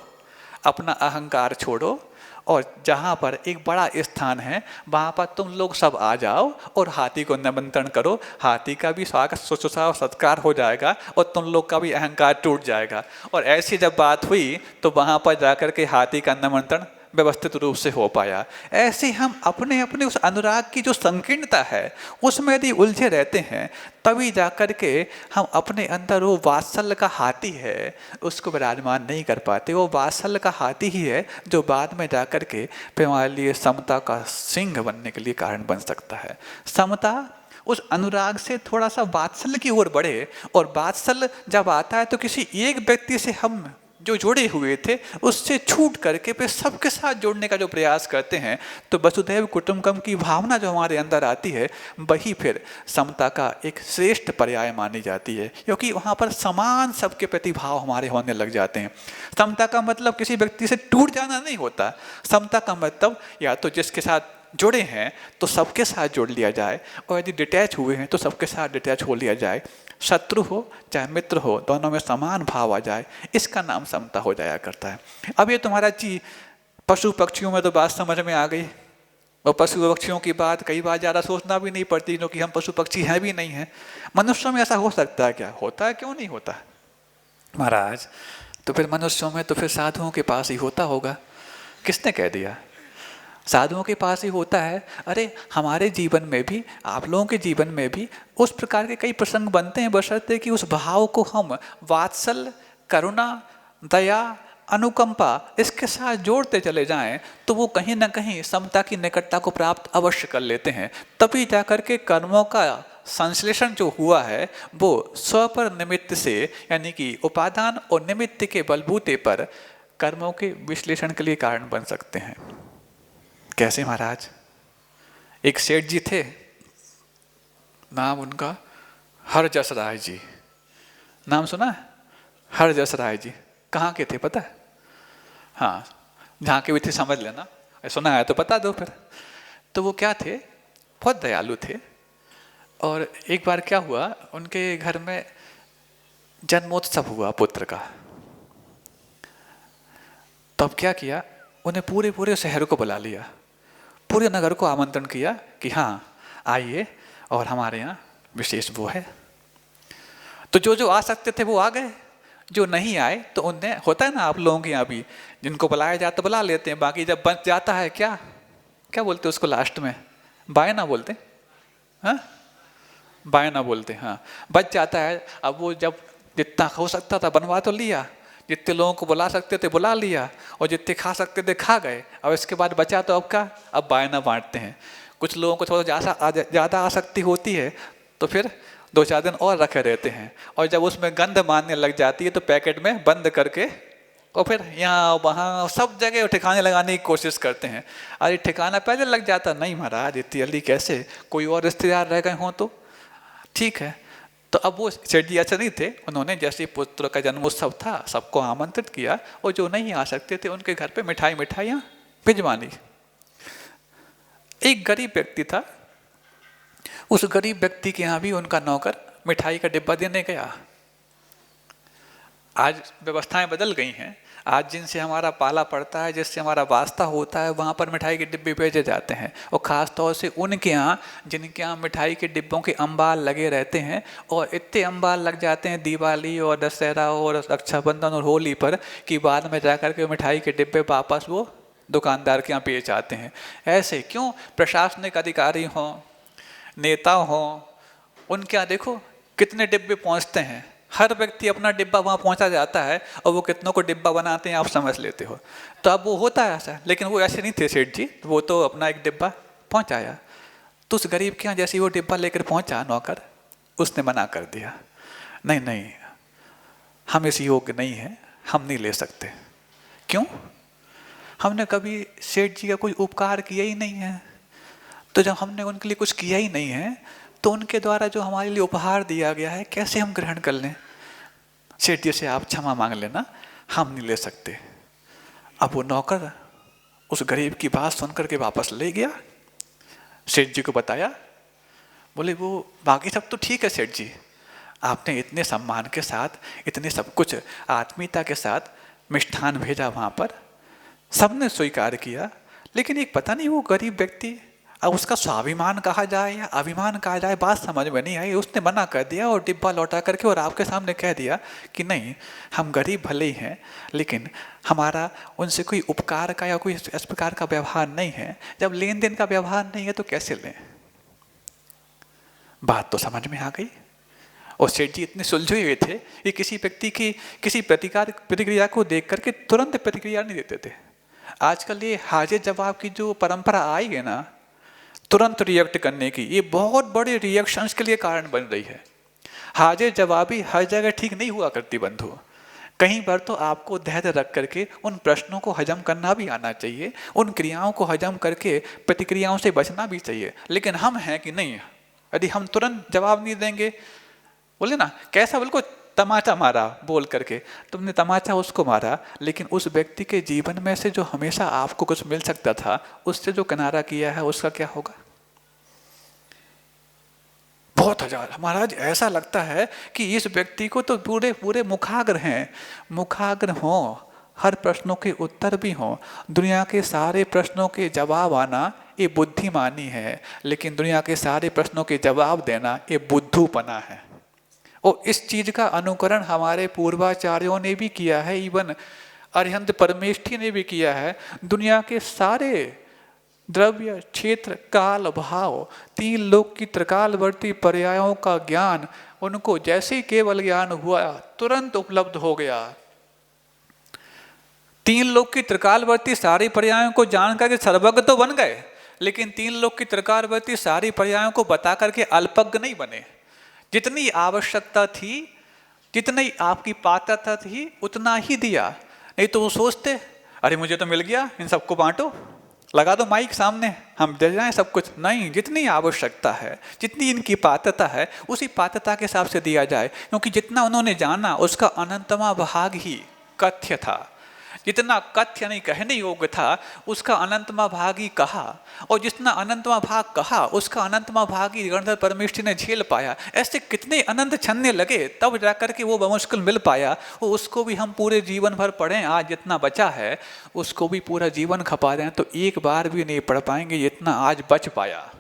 अपना अहंकार छोड़ो, और जहाँ पर एक बड़ा स्थान है वहाँ पर तुम लोग सब आ जाओ और हाथी को निमंत्रण करो, हाथी का भी स्वागत शुश्रूषा और सत्कार हो जाएगा और तुम लोग का भी अहंकार टूट जाएगा। और ऐसी जब बात हुई तो वहाँ पर जाकर के हाथी का निमंत्रण व्यवस्थित रूप से हो पाया। ऐसे हम अपने अपने उस अनुराग की जो संकीर्णता है उसमें यदि उलझे रहते हैं, तभी जाकर के हम अपने अंदर वो वात्सल्य का हाथी है उसको विराजमान नहीं कर पाते। वो वात्सल्य का हाथी ही है जो बाद में जाकर के फिर हमारे लिए समता का सिंह बनने के लिए कारण बन सकता है। समता उस अनुराग से थोड़ा सा वात्सल्य की ओर बढ़े, और वात्सल्य जब आता है तो किसी एक व्यक्ति से हम जो जुड़े हुए थे उससे छूट करके फिर सबके साथ जोड़ने का जो प्रयास करते हैं, तो वसुधैव कुटुंबकम की भावना जो हमारे अंदर आती है वही फिर समता का एक श्रेष्ठ पर्याय मानी जाती है, क्योंकि वहाँ पर समान सबके प्रति भाव हमारे होने लग जाते हैं। समता का मतलब किसी व्यक्ति से टूट जाना नहीं होता, समता का मतलब या तो जिसके साथ जुड़े हैं तो सबके साथ जोड़ लिया जाए, और यदि डिटैच हुए हैं तो सबके साथ डिटैच हो लिया जाए। शत्रु हो चाहे मित्र हो, दोनों में समान भाव आ जाए, इसका नाम समता हो जाया करता है। अब ये तुम्हारा जी पशु पक्षियों में तो बात समझ में आ गई, और पशु पक्षियों की बात कई बार ज़्यादा सोचना भी नहीं पड़ती क्योंकि हम पशु पक्षी हैं भी नहीं हैं। मनुष्यों में ऐसा हो सकता है क्या? होता है, क्यों नहीं होता महाराज? तो फिर मनुष्यों में तो फिर साधुओं के पास ही होता होगा। किसने कह दिया? साधुओं के पास ही होता है। अरे हमारे जीवन में भी, आप लोगों के जीवन में भी उस प्रकार के कई प्रसंग बनते हैं, बशर्ते कि उस भाव को हम वात्सल्य, करुणा, दया, अनुकंपा इसके साथ जोड़ते चले जाएं तो वो कहीं ना कहीं समता की निकटता को प्राप्त अवश्य कर लेते हैं। तभी जाकर के कर्मों का संश्लेषण जो हुआ है वो स्व पर निमित्त से, यानी कि उपादान और निमित्त के बलबूते पर कर्मों के विश्लेषण के लिए कारण बन सकते हैं। कैसे महाराज? एक सेठ जी थे, नाम उनका हरजस राय जी, नाम सुना है? हरजस राय जी कहाँ के थे पता है? हाँ, जहाँ के भी थे समझ लेना, सुना है तो बता दो फिर। तो वो क्या थे, बहुत दयालु थे। और एक बार क्या हुआ, उनके घर में जन्मोत्सव हुआ पुत्र का। तब क्या किया, उन्हें पूरे पूरे शहर को बुला लिया, पूरे नगर को आमंत्रण किया कि हाँ आइए और हमारे यहाँ विशेष वो है। तो जो जो आ सकते थे वो आ गए, जो नहीं आए तो उन्हें, होता है ना आप लोगों के यहाँ भी, जिनको बुलाया जाता बुला लेते हैं, बाकी जब बच जाता है क्या क्या बोलते उसको लास्ट में, बायना बोलते, हाँ बायना बोलते, हाँ बच जाता है। अब वो जब जितना हो सकता था बनवा तो लिया, जितने लोगों को बुला सकते थे बुला लिया, और जितने खा सकते थे खा गए। अब इसके बाद बचा तो अब क्या, अब बायना बांटते हैं। कुछ लोगों को थोड़ा ज़्यादा आसक्ति होती है तो फिर 2-4 दिन और रखे रहते हैं, और जब उसमें गंध मारने लग जाती है तो पैकेट में बंद करके और फिर यहाँ वहाँ सब जगह ठिकाने लगाने की कोशिश करते हैं। अरे ठिकाना पहले लग जाता, नहीं महाराज इतनी जल्दी कैसे, कोई और रिश्तेदार रह गए हों तो ठीक है। तो अब वो सेठ जी ऐसे नहीं थे, उन्होंने जैसे पुत्र का जन्मोत्सव था सबको आमंत्रित किया, और जो नहीं आ सकते थे उनके घर पे मिठाइयाँ भिजवानी। एक गरीब व्यक्ति था, उस गरीब व्यक्ति के यहाँ भी उनका नौकर मिठाई का डिब्बा देने गया। आज व्यवस्थाएं बदल गई हैं, आज जिनसे हमारा पाला पड़ता है, जिससे हमारा वास्ता होता है, वहाँ पर मिठाई के डिब्बे भेजे जाते हैं, और ख़ास तौर से उनके यहाँ जिनके यहाँ मिठाई के डिब्बों के अंबाल लगे रहते हैं, और इतने अंबाल लग जाते हैं दिवाली और दशहरा और रक्षाबंधन और होली पर कि बाद में जाकर के मिठाई के डिब्बे वापस वो दुकानदार के यहाँ बेच आते हैं। ऐसे क्यों? प्रशासनिक अधिकारी हों, नेता हों, उनके यहाँ देखो कितने डिब्बे पहुँचते हैं, हर व्यक्ति अपना डिब्बा वहाँ पहुँचा जाता है, और वो कितनों को डिब्बा बनाते हैं आप समझ लेते हो। तो अब वो होता है ऐसा, लेकिन वो ऐसे नहीं थे सेठ जी, वो तो अपना एक डिब्बा पहुँचाया। तो उस गरीब के यहाँ जैसे वो डिब्बा लेकर पहुँचा नौकर, उसने मना कर दिया, नहीं नहीं हम इस योग्य नहीं हैं, हम नहीं ले सकते। क्यों? हमने कभी सेठ जी का कोई उपकार किया ही नहीं है। तो जब हमने उनके लिए कुछ किया ही नहीं है तो उनके द्वारा जो हमारे लिए उपहार दिया गया है कैसे हम ग्रहण कर लें? सेठ जी से आप क्षमा मांग लेना, हम नहीं ले सकते। अब वो नौकर उस गरीब की बात सुनकर के वापस ले गया, सेठ जी को बताया, बोले वो बाकी सब तो ठीक है सेठ जी, आपने इतने सम्मान के साथ, इतने सब कुछ आत्मीयता के साथ मिष्ठान भेजा वहाँ पर, सबने स्वीकार किया, लेकिन एक पता नहीं वो गरीब व्यक्ति, अब उसका स्वाभिमान कहा जाए या अभिमान कहा जाए बात समझ में नहीं आई, उसने मना कर दिया और डिब्बा लौटा करके और आपके सामने कह दिया कि नहीं हम गरीब भले ही हैं, लेकिन हमारा उनसे कोई उपकार का या कोई इस प्रकार का व्यवहार नहीं है। जब लेन देन का व्यवहार नहीं है तो कैसे लें? बात तो समझ में आ गई। और सेठ जी इतने सुलझे हुए थे कि किसी व्यक्ति की किसी प्रतिक्रिया को देख करके तुरंत प्रतिक्रिया नहीं देते थे। आजकल ये हाजिर जवाब की जो परंपरा आई है ना, तुरंत रिएक्ट करने की, ये बहुत बड़े रिएक्शंस के लिए कारण बन रही है। हाजिर जवाबी हर जगह ठीक नहीं हुआ करती बंधु, कहीं पर तो आपको धैर्य रख करके उन प्रश्नों को हजम करना भी आना चाहिए, उन क्रियाओं को हजम करके प्रतिक्रियाओं से बचना भी चाहिए। लेकिन हम हैं कि नहीं, यदि हम तुरंत जवाब नहीं देंगे, बोले ना कैसा बिल्कुल तमाचा मारा बोल करके, तुमने तमाचा उसको मारा, लेकिन उस व्यक्ति के जीवन में से जो हमेशा आपको कुछ मिल सकता था उससे जो किनारा किया है उसका क्या होगा? बहुत हजार महाराज ऐसा लगता है कि इस व्यक्ति को तो पूरे पूरे मुखाग्र हैं, मुखाग्र हों, हर प्रश्नों के उत्तर भी हों, दुनिया के सारे प्रश्नों के जवाब आना ये बुद्धिमानी है, लेकिन दुनिया के सारे प्रश्नों के जवाब देना ये बुद्धूपना है। और इस चीज का अनुकरण हमारे पूर्वाचार्यों ने भी किया है, इवन अरिहंत परमेष्ठी ने भी किया है। दुनिया के सारे द्रव्य, क्षेत्र, काल, भाव, 3 लोक की त्रिकालवर्ती पर्यायों का ज्ञान उनको जैसे ही केवल ज्ञान हुआ तुरंत उपलब्ध हो गया। 3 लोक की त्रिकालवर्ती सारी पर्यायों को जान करके सर्वज्ञ तो बन गए, लेकिन 3 लोक की त्रिकालवर्ती सारी पर्यायों को बता करके अल्पज्ञ नहीं बने। जितनी आवश्यकता थी, जितनी आपकी पात्रता थी उतना ही दिया, नहीं तो वो सोचते अरे मुझे तो मिल गया, इन सबको बांटो, लगा दो माइक सामने, हम दे जाएं सब कुछ। नहीं, जितनी आवश्यकता है, जितनी इनकी पात्रता है उसी पात्रता के हिसाब से दिया जाए, क्योंकि जितना उन्होंने जाना उसका अनंतमा भाग ही कथ्य था। जितना कथ्य नहीं कहने योग्य था उसका अनंतमा भाग ही कहा, और जितना अनंतमा भाग कहा उसका अनंतमा भाग ही गणधर परमेष्ठी ने झेल पाया। ऐसे कितने अनंत छन्ने लगे तब जाकर के वो बमुश्किल मिल पाया। वो उसको भी हम पूरे जीवन भर पढ़ें, आज जितना बचा है उसको भी पूरा जीवन खपा दें तो एक बार भी नहीं पढ़ पाएंगे जितना आज बच पाया।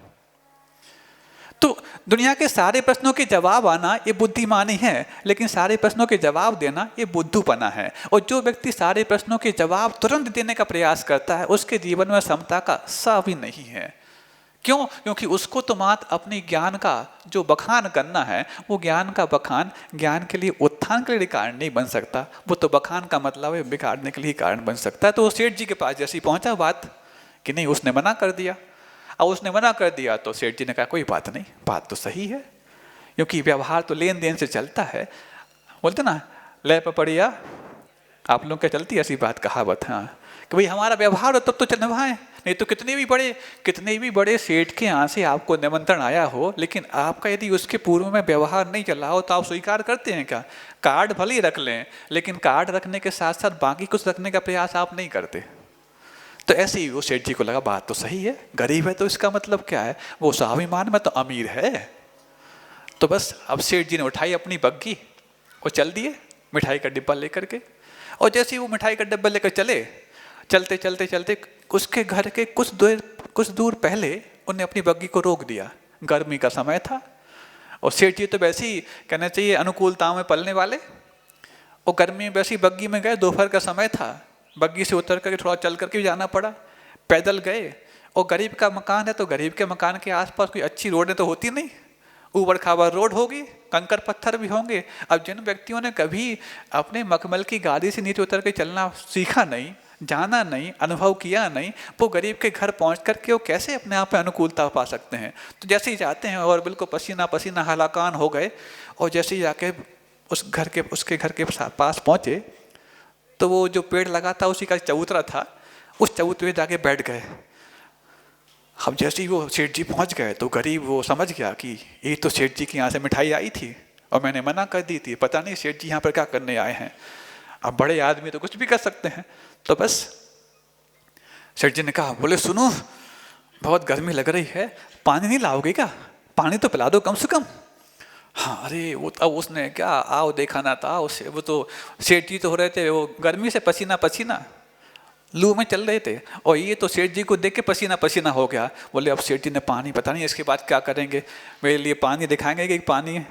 तो दुनिया के सारे प्रश्नों के जवाब आना ये बुद्धिमानी है, लेकिन सारे प्रश्नों के जवाब देना ये बुद्धूपना है। और जो व्यक्ति सारे प्रश्नों के जवाब तुरंत देने का प्रयास करता है उसके जीवन में समता का सा भी नहीं है। क्यों? क्योंकि उसको तो मात्र अपनी ज्ञान का जो बखान करना है, वो ज्ञान का बखान ज्ञान के लिए उत्थान के लिए कारण नहीं बन सकता, वो तो बखान का मतलब है बिगाड़ने के लिए कारण बन सकता है। तो सेठ जी के पास जैसी पहुंचा बात कि नहीं, उसने मना कर दिया। अब उसने मना कर दिया तो सेठ जी ने कहा कोई बात नहीं, बात तो सही है, क्योंकि व्यवहार तो लेन देन से चलता है। बोलते ना ले पपड़िया, आप लोग क्या चलती है ऐसी बात, कहावत, हाँ, कि भाई हमारा व्यवहार हो तब तो निभाएं, नहीं तो कितने भी बड़े सेठ के यहाँ से आपको निमंत्रण आया हो, लेकिन आपका यदि उसके पूर्व में व्यवहार नहीं चला हो तो आप स्वीकार करते हैं क्या? कार्ड भले ही रख लें, लेकिन कार्ड रखने के साथ साथ बाकी कुछ रखने का प्रयास आप नहीं करते। तो ऐसे ही वो सेठ जी को लगा बात तो सही है, गरीब है तो इसका मतलब क्या है, वो स्वाभिमान में तो अमीर है। तो बस अब सेठ जी ने उठाई अपनी बग्गी और चल दिए मिठाई का डिब्बा लेकर के। और जैसे ही वो मिठाई का डिब्बा लेकर चले, चलते चलते चलते उसके घर के कुछ दूर पहले उन्हें अपनी बग्गी को रोक दिया। गर्मी का समय था और सेठ जी तो वैसे ही कहना चाहिए अनुकूलताओं में पलने वाले, और गर्मी में वैसे ही बग्गी में गए, दोपहर का समय था, बग्गी से उतर करके थोड़ा चल करके भी जाना पड़ा, पैदल गए। और गरीब का मकान है तो गरीब के मकान के आसपास कोई अच्छी रोडें तो होती नहीं, ऊबड़ खाबड़ रोड होगी, कंकर पत्थर भी होंगे। अब जिन व्यक्तियों ने कभी अपने मखमल की गाड़ी से नीचे उतर के चलना सीखा नहीं, जाना नहीं, अनुभव किया नहीं, वो गरीब के घर पहुंच करके वो कैसे अपने आप में अनुकूलता पा सकते हैं? तो जैसे ही जाते हैं और बिल्कुल पसीना पसीना हलाकान हो गए, और जैसे ही जाके उसके घर के पास पहुंचे तो वो जो पेड़ लगा था उसी का चबूतरा था, उस चबूतरे जाके बैठ गए। अब जैसे ही वो सेठ जी पहुंच गए तो गरीब वो समझ गया कि ये तो सेठ जी के यहाँ से मिठाई आई थी और मैंने मना कर दी थी, पता नहीं सेठ जी यहाँ पर क्या करने आए हैं। अब बड़े आदमी तो कुछ भी कर सकते हैं। तो बस सेठ जी ने कहा, बोले सुनो बहुत गर्मी लग रही है, पानी नहीं लाओगे क्या? पानी तो पिला दो कम से कम। हाँ, अरे वो अब उसने क्या आओ देखा ना था उसे, वो तो सेठ जी तो हो रहे थे वो गर्मी से पसीना पसीना, लू में चल रहे थे, और ये तो सेठ जी को देख के पसीना पसीना हो गया। बोले अब सेठ जी ने पानी, पता नहीं इसके बाद क्या करेंगे, मेरे लिए पानी दिखाएंगे कि पानी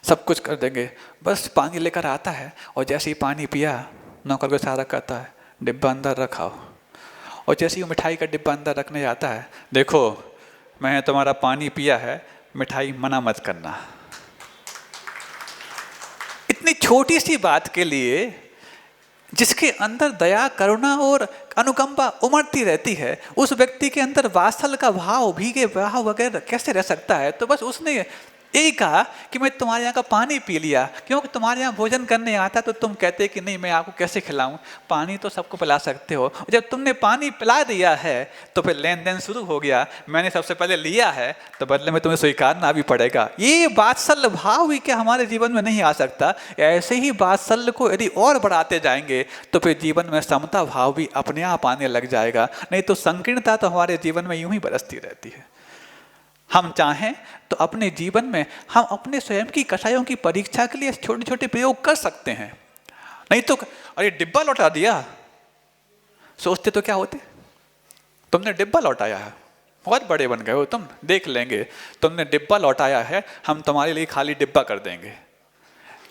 सब कुछ कर देंगे। बस पानी लेकर आता है और जैसे ही पानी पिया, नौकर को इशारा करता है डिब्बा अंदर रखाओ। और जैसे ही मिठाई का डिब्बा अंदर रखने जाता है, देखो मैं तुम्हारा पानी पिया है, मिठाई मना मत करना। इतनी छोटी सी बात के लिए जिसके अंदर दया, करुणा और अनुकंपा उमड़ती रहती है, उस व्यक्ति के अंदर वात्सल्य का भाव, भीगे भाव वगैरह कैसे रह सकता है? तो बस उसने यही कहा कि मैं तुम्हारे यहाँ का पानी पी लिया, क्योंकि तुम्हारे यहाँ भोजन करने आता तो तुम कहते कि नहीं मैं आपको कैसे खिलाऊं, पानी तो सबको पिला सकते हो। जब तुमने पानी पिला दिया है तो फिर लेन देन शुरू हो गया, मैंने सबसे पहले लिया है तो बदले में तुम्हें स्वीकारना भी पड़ेगा। ये वात्सल्य भाव भी क्या हमारे जीवन में नहीं आ सकता? ऐसे ही वात्सल्य को यदि और बढ़ाते जाएंगे तो फिर जीवन में समता भाव भी अपने आप आने लग जाएगा, नहीं तो संकीर्णता तो हमारे जीवन में यूं ही बरसती रहती है। हम चाहें तो अपने जीवन में हम अपने स्वयं की कषायों की परीक्षा के लिए छोटे छोटे प्रयोग कर सकते हैं। नहीं तो अरे डिब्बा लौटा दिया, सोचते तो क्या होते, तुमने डिब्बा लौटाया है, बहुत बड़े बन गए हो तुम, देख लेंगे, तुमने डिब्बा लौटाया है, हम तुम्हारे लिए खाली डिब्बा कर देंगे,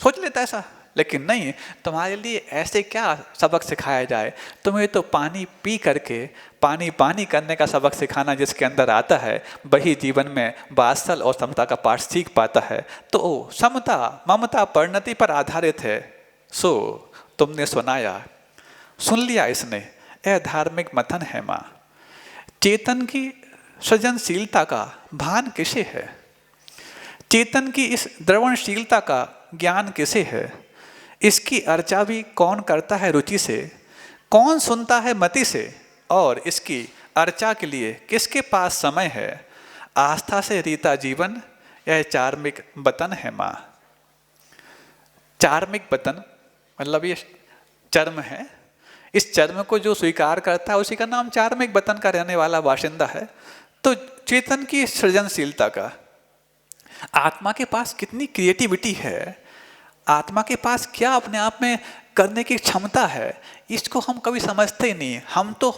सोच लेता ऐसा। लेकिन नहीं, तुम्हारे लिए ऐसे क्या सबक सिखाया जाए, तुम्हें तो पानी पी करके पानी पानी करने का सबक सिखाना जिसके अंदर आता है, वही जीवन में वात्सल्य और समता का पाठ सीख पाता है। तो समता ममता परिणति पर आधारित है, सो तुमने सुनाया, सुन लिया इसने, यह धार्मिक मथन है माँ। चेतन की सृजनशीलता का भान किसे है? चेतन की इस द्रवणशीलता का ज्ञान किसे है? इसकी अर्चा भी कौन करता है रुचि से, कौन सुनता है मति से, और इसकी अर्चा के लिए किसके पास समय है? आस्था से रीता जीवन, यह चार्मिक बतन है माँ। चार्मिक बतन मतलब ये चर्म है, इस चर्म को जो स्वीकार करता है उसी का नाम चार्मिक बतन का रहने वाला बाशिंदा है। तो चेतन की सृजनशीलता का, आत्मा के पास कितनी क्रिएटिविटी है, आत्मा के पास क्या अपने आप में करने की क्षमता है, इसको हम कभी समझते ही नहीं। हम तो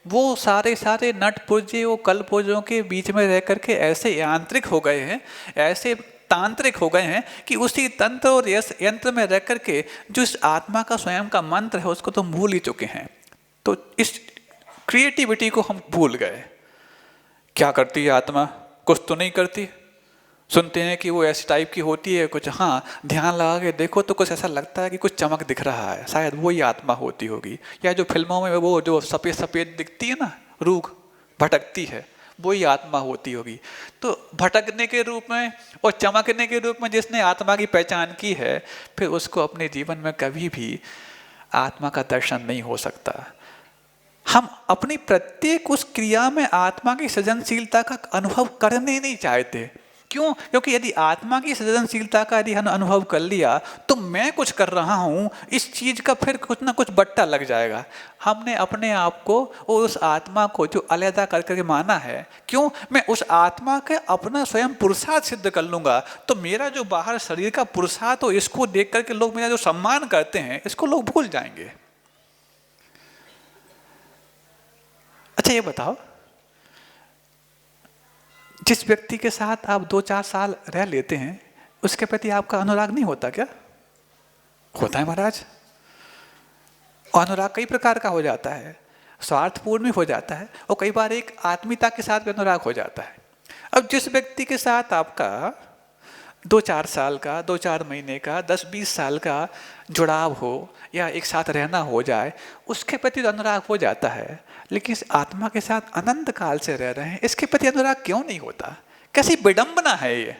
वो सारे नट पुर्जे वो कल पुर्जों के बीच में रह करके ऐसे यांत्रिक हो गए हैं, ऐसे तांत्रिक हो गए हैं कि उसी तंत्र और यंत्र में रह करके जो इस आत्मा का स्वयं का मंत्र है उसको तो भूल ही चुके हैं। तो इस क्रिएटिविटी को हम भूल गए। क्या करती है आत्मा? कुछ तो नहीं करती। सुनते हैं कि वो ऐसी टाइप की होती है कुछ, हाँ ध्यान लगा के देखो तो कुछ ऐसा लगता है कि कुछ चमक दिख रहा है, शायद वो ही आत्मा होती होगी। या जो फिल्मों में वो जो सफ़ेद सफ़ेद दिखती है ना, रूह भटकती है, वही आत्मा होती होगी। तो भटकने के रूप में और चमकने के रूप में जिसने आत्मा की पहचान की है, फिर उसको अपने जीवन में कभी भी आत्मा का दर्शन नहीं हो सकता। हम अपनी प्रत्येक उस क्रिया में आत्मा की सृजनशीलता का अनुभव करने नहीं चाहते। क्यों? क्योंकि यदि आत्मा की सृजनशीलता का यदि हमने अनुभव कर लिया तो मैं कुछ कर रहा हूं, इस चीज का फिर कुछ ना कुछ बट्टा लग जाएगा। हमने अपने आप को और उस आत्मा को जो अलग कर करके माना है, क्यों? मैं उस आत्मा के अपना स्वयं पुरुषार्थ सिद्ध कर लूंगा तो मेरा जो बाहर शरीर का पुरुषार्थ हो, इसको देख करके लोग मेरा जो सम्मान करते हैं, इसको लोग भूल जाएंगे। अच्छा ये बताओ, जिस व्यक्ति के साथ आप 2-4 साल रह लेते हैं, उसके प्रति आपका अनुराग नहीं होता क्या? होता है महाराज। अनुराग कई प्रकार का हो जाता है, स्वार्थपूर्ण भी हो जाता है और कई बार एक आत्मीयता के साथ भी अनुराग हो जाता है। अब जिस व्यक्ति के साथ आपका 2-4 साल का, 2-4 महीने का, 10-20 साल का जुड़ाव हो या एक साथ रहना हो जाए, उसके प्रति अनुराग हो जाता है। लेकिन इस आत्मा के साथ अनंत काल से रह रहे हैं, इसके प्रति अनुराग क्यों नहीं होता? कैसी विडंबना है ये।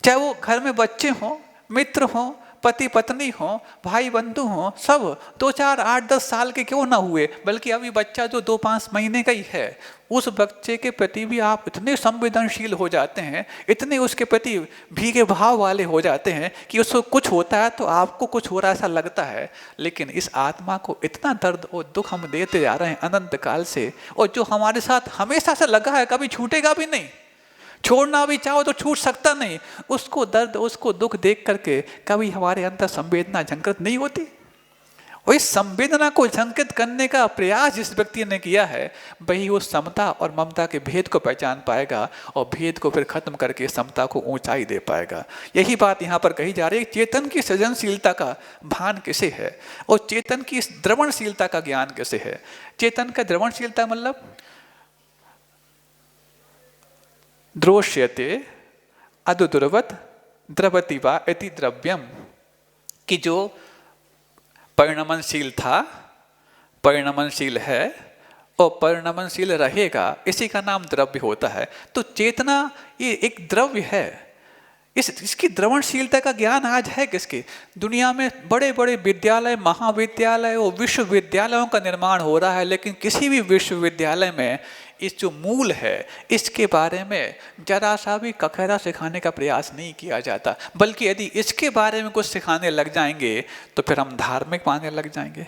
चाहे वो घर में बच्चे हों, मित्र हों, पति पत्नी हो, भाई बंधु हो, सब 2-4, 8-10 साल के क्यों ना हुए, बल्कि अभी बच्चा जो 2-5 महीने का ही है, उस बच्चे के प्रति भी आप इतने संवेदनशील हो जाते हैं, इतने उसके प्रति भीगे भाव वाले हो जाते हैं कि उसको कुछ होता है तो आपको कुछ हो रहा ऐसा लगता है। लेकिन इस आत्मा को इतना दर्द और दुख हम देते जा रहे हैं अनंत काल से, और जो हमारे साथ हमेशा से लगा है, कभी छूटेगा भी नहीं, छोड़ना भी चाहो तो छूट सकता नहीं, उसको दर्द, उसको दुख देख करके कभी हमारे अंदर संवेदना झंकृत नहीं होती। और इस संवेदना को झंकृत करने का प्रयास जिस व्यक्ति ने किया है, वही उस समता और ममता के भेद को पहचान पाएगा और भेद को फिर खत्म करके समता को ऊंचाई दे पाएगा। यही बात यहाँ पर कही जा रही है। चेतन की सृजनशीलता का भान किसे है और चेतन की इस द्रवणशीलता का ज्ञान किसे है। चेतन का द्रवणशीलता मतलब द्रोष्यते अदुद्रवत द्रवति वा इति द्रव्यम, कि जो परिणमनशील था, परिणमनशील है और परिणमनशील रहेगा, इसी का नाम द्रव्य होता है। तो चेतना ये एक द्रव्य है। इसकी द्रवणशीलता का ज्ञान आज है किसके? दुनिया में बड़े बड़े विद्यालय, महाविद्यालय और विश्वविद्यालयों का निर्माण हो रहा है, लेकिन किसी भी विश्वविद्यालय में इस जो मूल है, इसके बारे में जरा सा भी कखेरा सिखाने का प्रयास नहीं किया जाता। बल्कि यदि इसके बारे में कुछ सिखाने लग जाएंगे तो फिर हम धार्मिक मानने लग जाएंगे।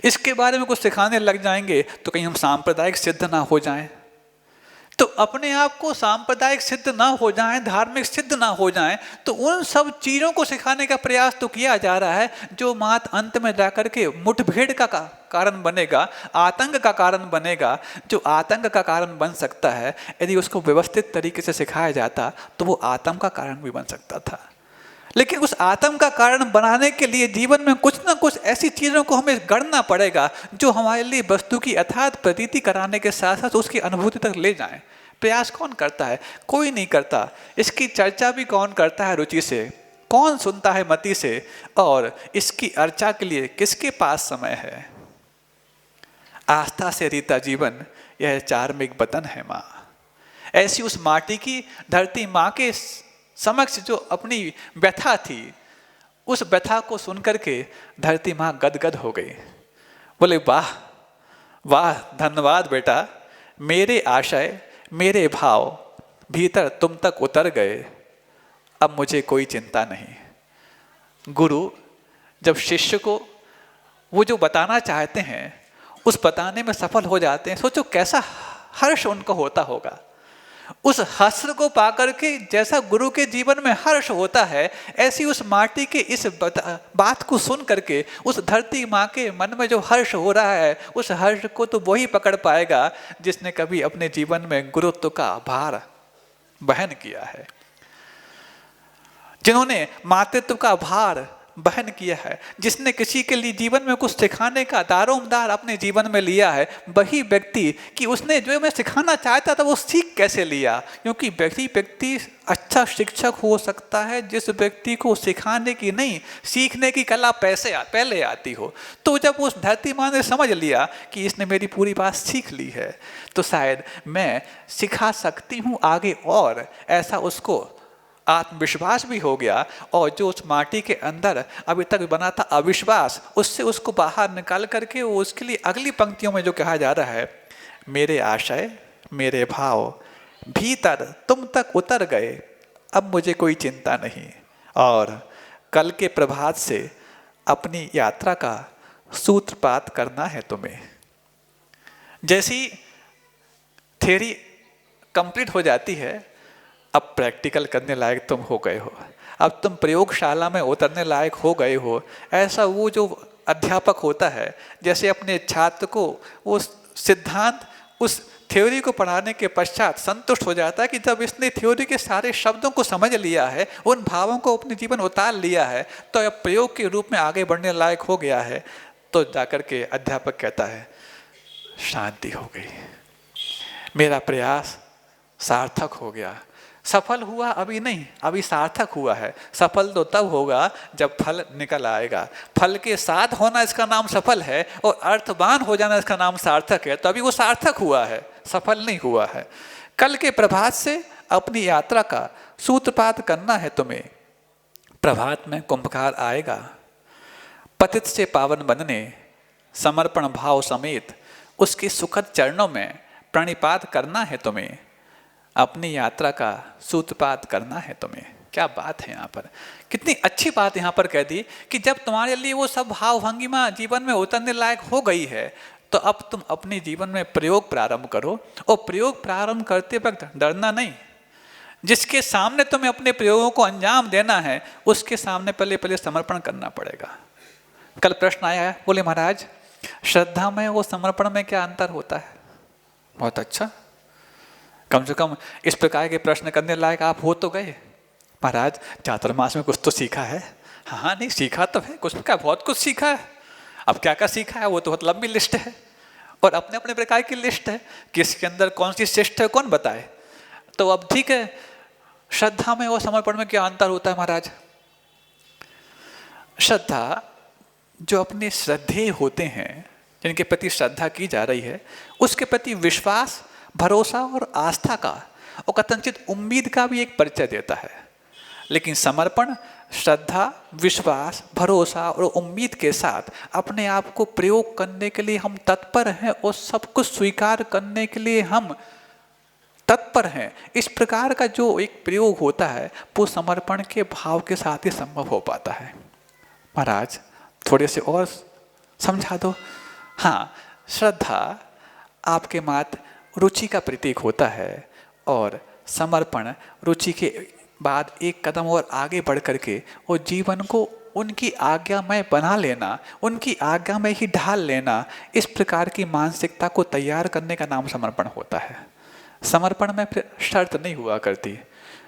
इसके बारे में कुछ सिखाने लग जाएंगे तो कहीं हम सांप्रदायिक सिद्ध ना हो जाएं। तो अपने आप को सांप्रदायिक सिद्ध ना हो जाएं, धार्मिक सिद्ध ना हो जाएं, तो उन सब चीज़ों को सिखाने का प्रयास तो किया जा रहा है जो मात अंत में जाकर के मुठभेड़ का कारण बनेगा, आतंक का कारण बनेगा। जो आतंक का कारण बन सकता है, यदि उसको व्यवस्थित तरीके से सिखाया जाता तो वो आतंक का कारण भी बन सकता था। लेकिन उस आत्म का कारण बनाने के लिए जीवन में कुछ ना कुछ ऐसी चीज़ों को हमें गढ़ना पड़ेगा जो हमारे लिए वस्तु की अथात प्रतीति कराने के साथ साथ उसकी अनुभूति तक ले जाएं। प्रयास कौन करता है? कोई नहीं करता। इसकी चर्चा भी कौन करता है रुचि से? कौन सुनता है मति से? और इसकी अर्चा के लिए किसके पास समय है? आस्था से रीता जीवन, यह चार्मिक बतन है माँ। ऐसी उस माटी की धरती माँ के समक्ष जो अपनी व्यथा थी, उस व्यथा को सुन करके धरती माँ गदगद हो गई। बोले वाह वाह, धन्यवाद बेटा, मेरे आशय, मेरे भाव भीतर तुम तक उतर गए, अब मुझे कोई चिंता नहीं। गुरु जब शिष्य को वो जो बताना चाहते हैं उस बताने में सफल हो जाते हैं, सोचो कैसा हर्ष उनको होता होगा। उस हर्ष को पाकर के जैसा गुरु के जीवन में हर्ष होता है, ऐसी उस माटी के इस बात को सुन करके उस धरती माँ के मन में जो हर्ष हो रहा है, उस हर्ष को तो वही पकड़ पाएगा जिसने कभी अपने जीवन में गुरुत्व का भार वहन किया है, जिन्होंने मातृत्व का भार वहन किया है, जिसने किसी के लिए जीवन में कुछ सिखाने का दारोमदार अपने जीवन में लिया है, वही व्यक्ति कि उसने जो मैं सिखाना चाहता था वो सीख कैसे लिया। क्योंकि व्यक्ति अच्छा शिक्षक हो सकता है जिस व्यक्ति को सिखाने की नहीं, सीखने की कला पहले आती हो। तो जब उस धरती माँ ने समझ लिया कि इसने मेरी पूरी बात सीख ली है, तो शायद मैं सिखा सकती हूँ आगे, और ऐसा उसको आत्मविश्वास भी हो गया। और जो उस माटी के अंदर अभी तक बना था अविश्वास, उससे उसको बाहर निकाल करके वो उसके लिए अगली पंक्तियों में जो कहा जा रहा है, मेरे आशय मेरे भाव भीतर तुम तक उतर गए, अब मुझे कोई चिंता नहीं, और कल के प्रभात से अपनी यात्रा का सूत्रपात करना है तुम्हें। जैसी थ्योरी कंप्लीट हो जाती है, अब प्रैक्टिकल करने लायक तुम हो गए हो, अब तुम प्रयोगशाला में उतरने लायक हो गए हो। ऐसा वो जो अध्यापक होता है, जैसे अपने छात्र को वो सिद्धांत उस थ्योरी को पढ़ाने के पश्चात संतुष्ट हो जाता है कि जब इसने थ्योरी के सारे शब्दों को समझ लिया है, उन भावों को अपने जीवन उतार लिया है, तो अब प्रयोग के रूप में आगे बढ़ने लायक हो गया है, तो जाकर के अध्यापक कहता है शांति हो गई, मेरा प्रयास सार्थक हो गया। सफल हुआ अभी नहीं, अभी सार्थक हुआ है। सफल तो तब होगा जब फल निकल आएगा। फल के साथ होना इसका नाम सफल है, और अर्थवान हो जाना इसका नाम सार्थक है। तो अभी वो सार्थक हुआ है, सफल नहीं हुआ है। कल के प्रभात से अपनी यात्रा का सूत्रपात करना है तुम्हें। प्रभात में कुंभकार आएगा, पतित से पावन बनने समर्पण भाव समेत उसके सुखद चरणों में प्रणिपात करना है तुम्हें। अपनी यात्रा का सूत्रपात करना है तुम्हें। क्या बात है यहाँ पर, कितनी अच्छी बात यहाँ पर कह दी कि जब तुम्हारे लिए वो सब भाव भंगिमा जीवन में उतरने लायक हो गई है, तो अब तुम अपने जीवन में प्रयोग प्रारंभ करो। और प्रयोग प्रारंभ करते वक्त डरना नहीं। जिसके सामने तुम्हें अपने प्रयोगों को अंजाम देना है, उसके सामने पहले समर्पण करना पड़ेगा। कल प्रश्न आया है, बोले महाराज श्रद्धा में और समर्पण में क्या अंतर होता है? बहुत अच्छा, कम से कम इस प्रकार के प्रश्न करने लायक आप हो तो गए। महाराज चातुर्मास में कुछ तो सीखा है। हाँ नहीं सीखा तो है, कुछ क्या बहुत कुछ सीखा है। अब क्या क्या सीखा है वो तो बहुत लंबी लिस्ट है, और अपने अपने प्रकार की लिस्ट है, किसके अंदर कौन सी श्रेष्ठ है कौन बताए। तो अब ठीक है, श्रद्धा में और समर्पण में क्या अंतर होता है महाराज? श्रद्धा, जो अपने श्रद्धेय होते हैं, जिनके प्रति श्रद्धा की जा रही है, उसके प्रति विश्वास, भरोसा और आस्था का और कथनचित उम्मीद का भी एक परिचय देता है। लेकिन समर्पण श्रद्धा, विश्वास, भरोसा और उम्मीद के साथ अपने आप को प्रयोग करने के लिए हम तत्पर हैं, और सब कुछ स्वीकार करने के लिए हम तत्पर हैं। इस प्रकार का जो एक प्रयोग होता है, वो समर्पण के भाव के साथ ही संभव हो पाता है। महाराज थोड़े से और समझा दो। हाँ, श्रद्धा आपके मात्र रुचि का प्रतीक होता है, और समर्पण रुचि के बाद एक कदम और आगे बढ़ करके और जीवन को उनकी आज्ञा में बना लेना, उनकी आज्ञा में ही ढाल लेना, इस प्रकार की मानसिकता को तैयार करने का नाम समर्पण होता है। समर्पण में फिर शर्त नहीं हुआ करती।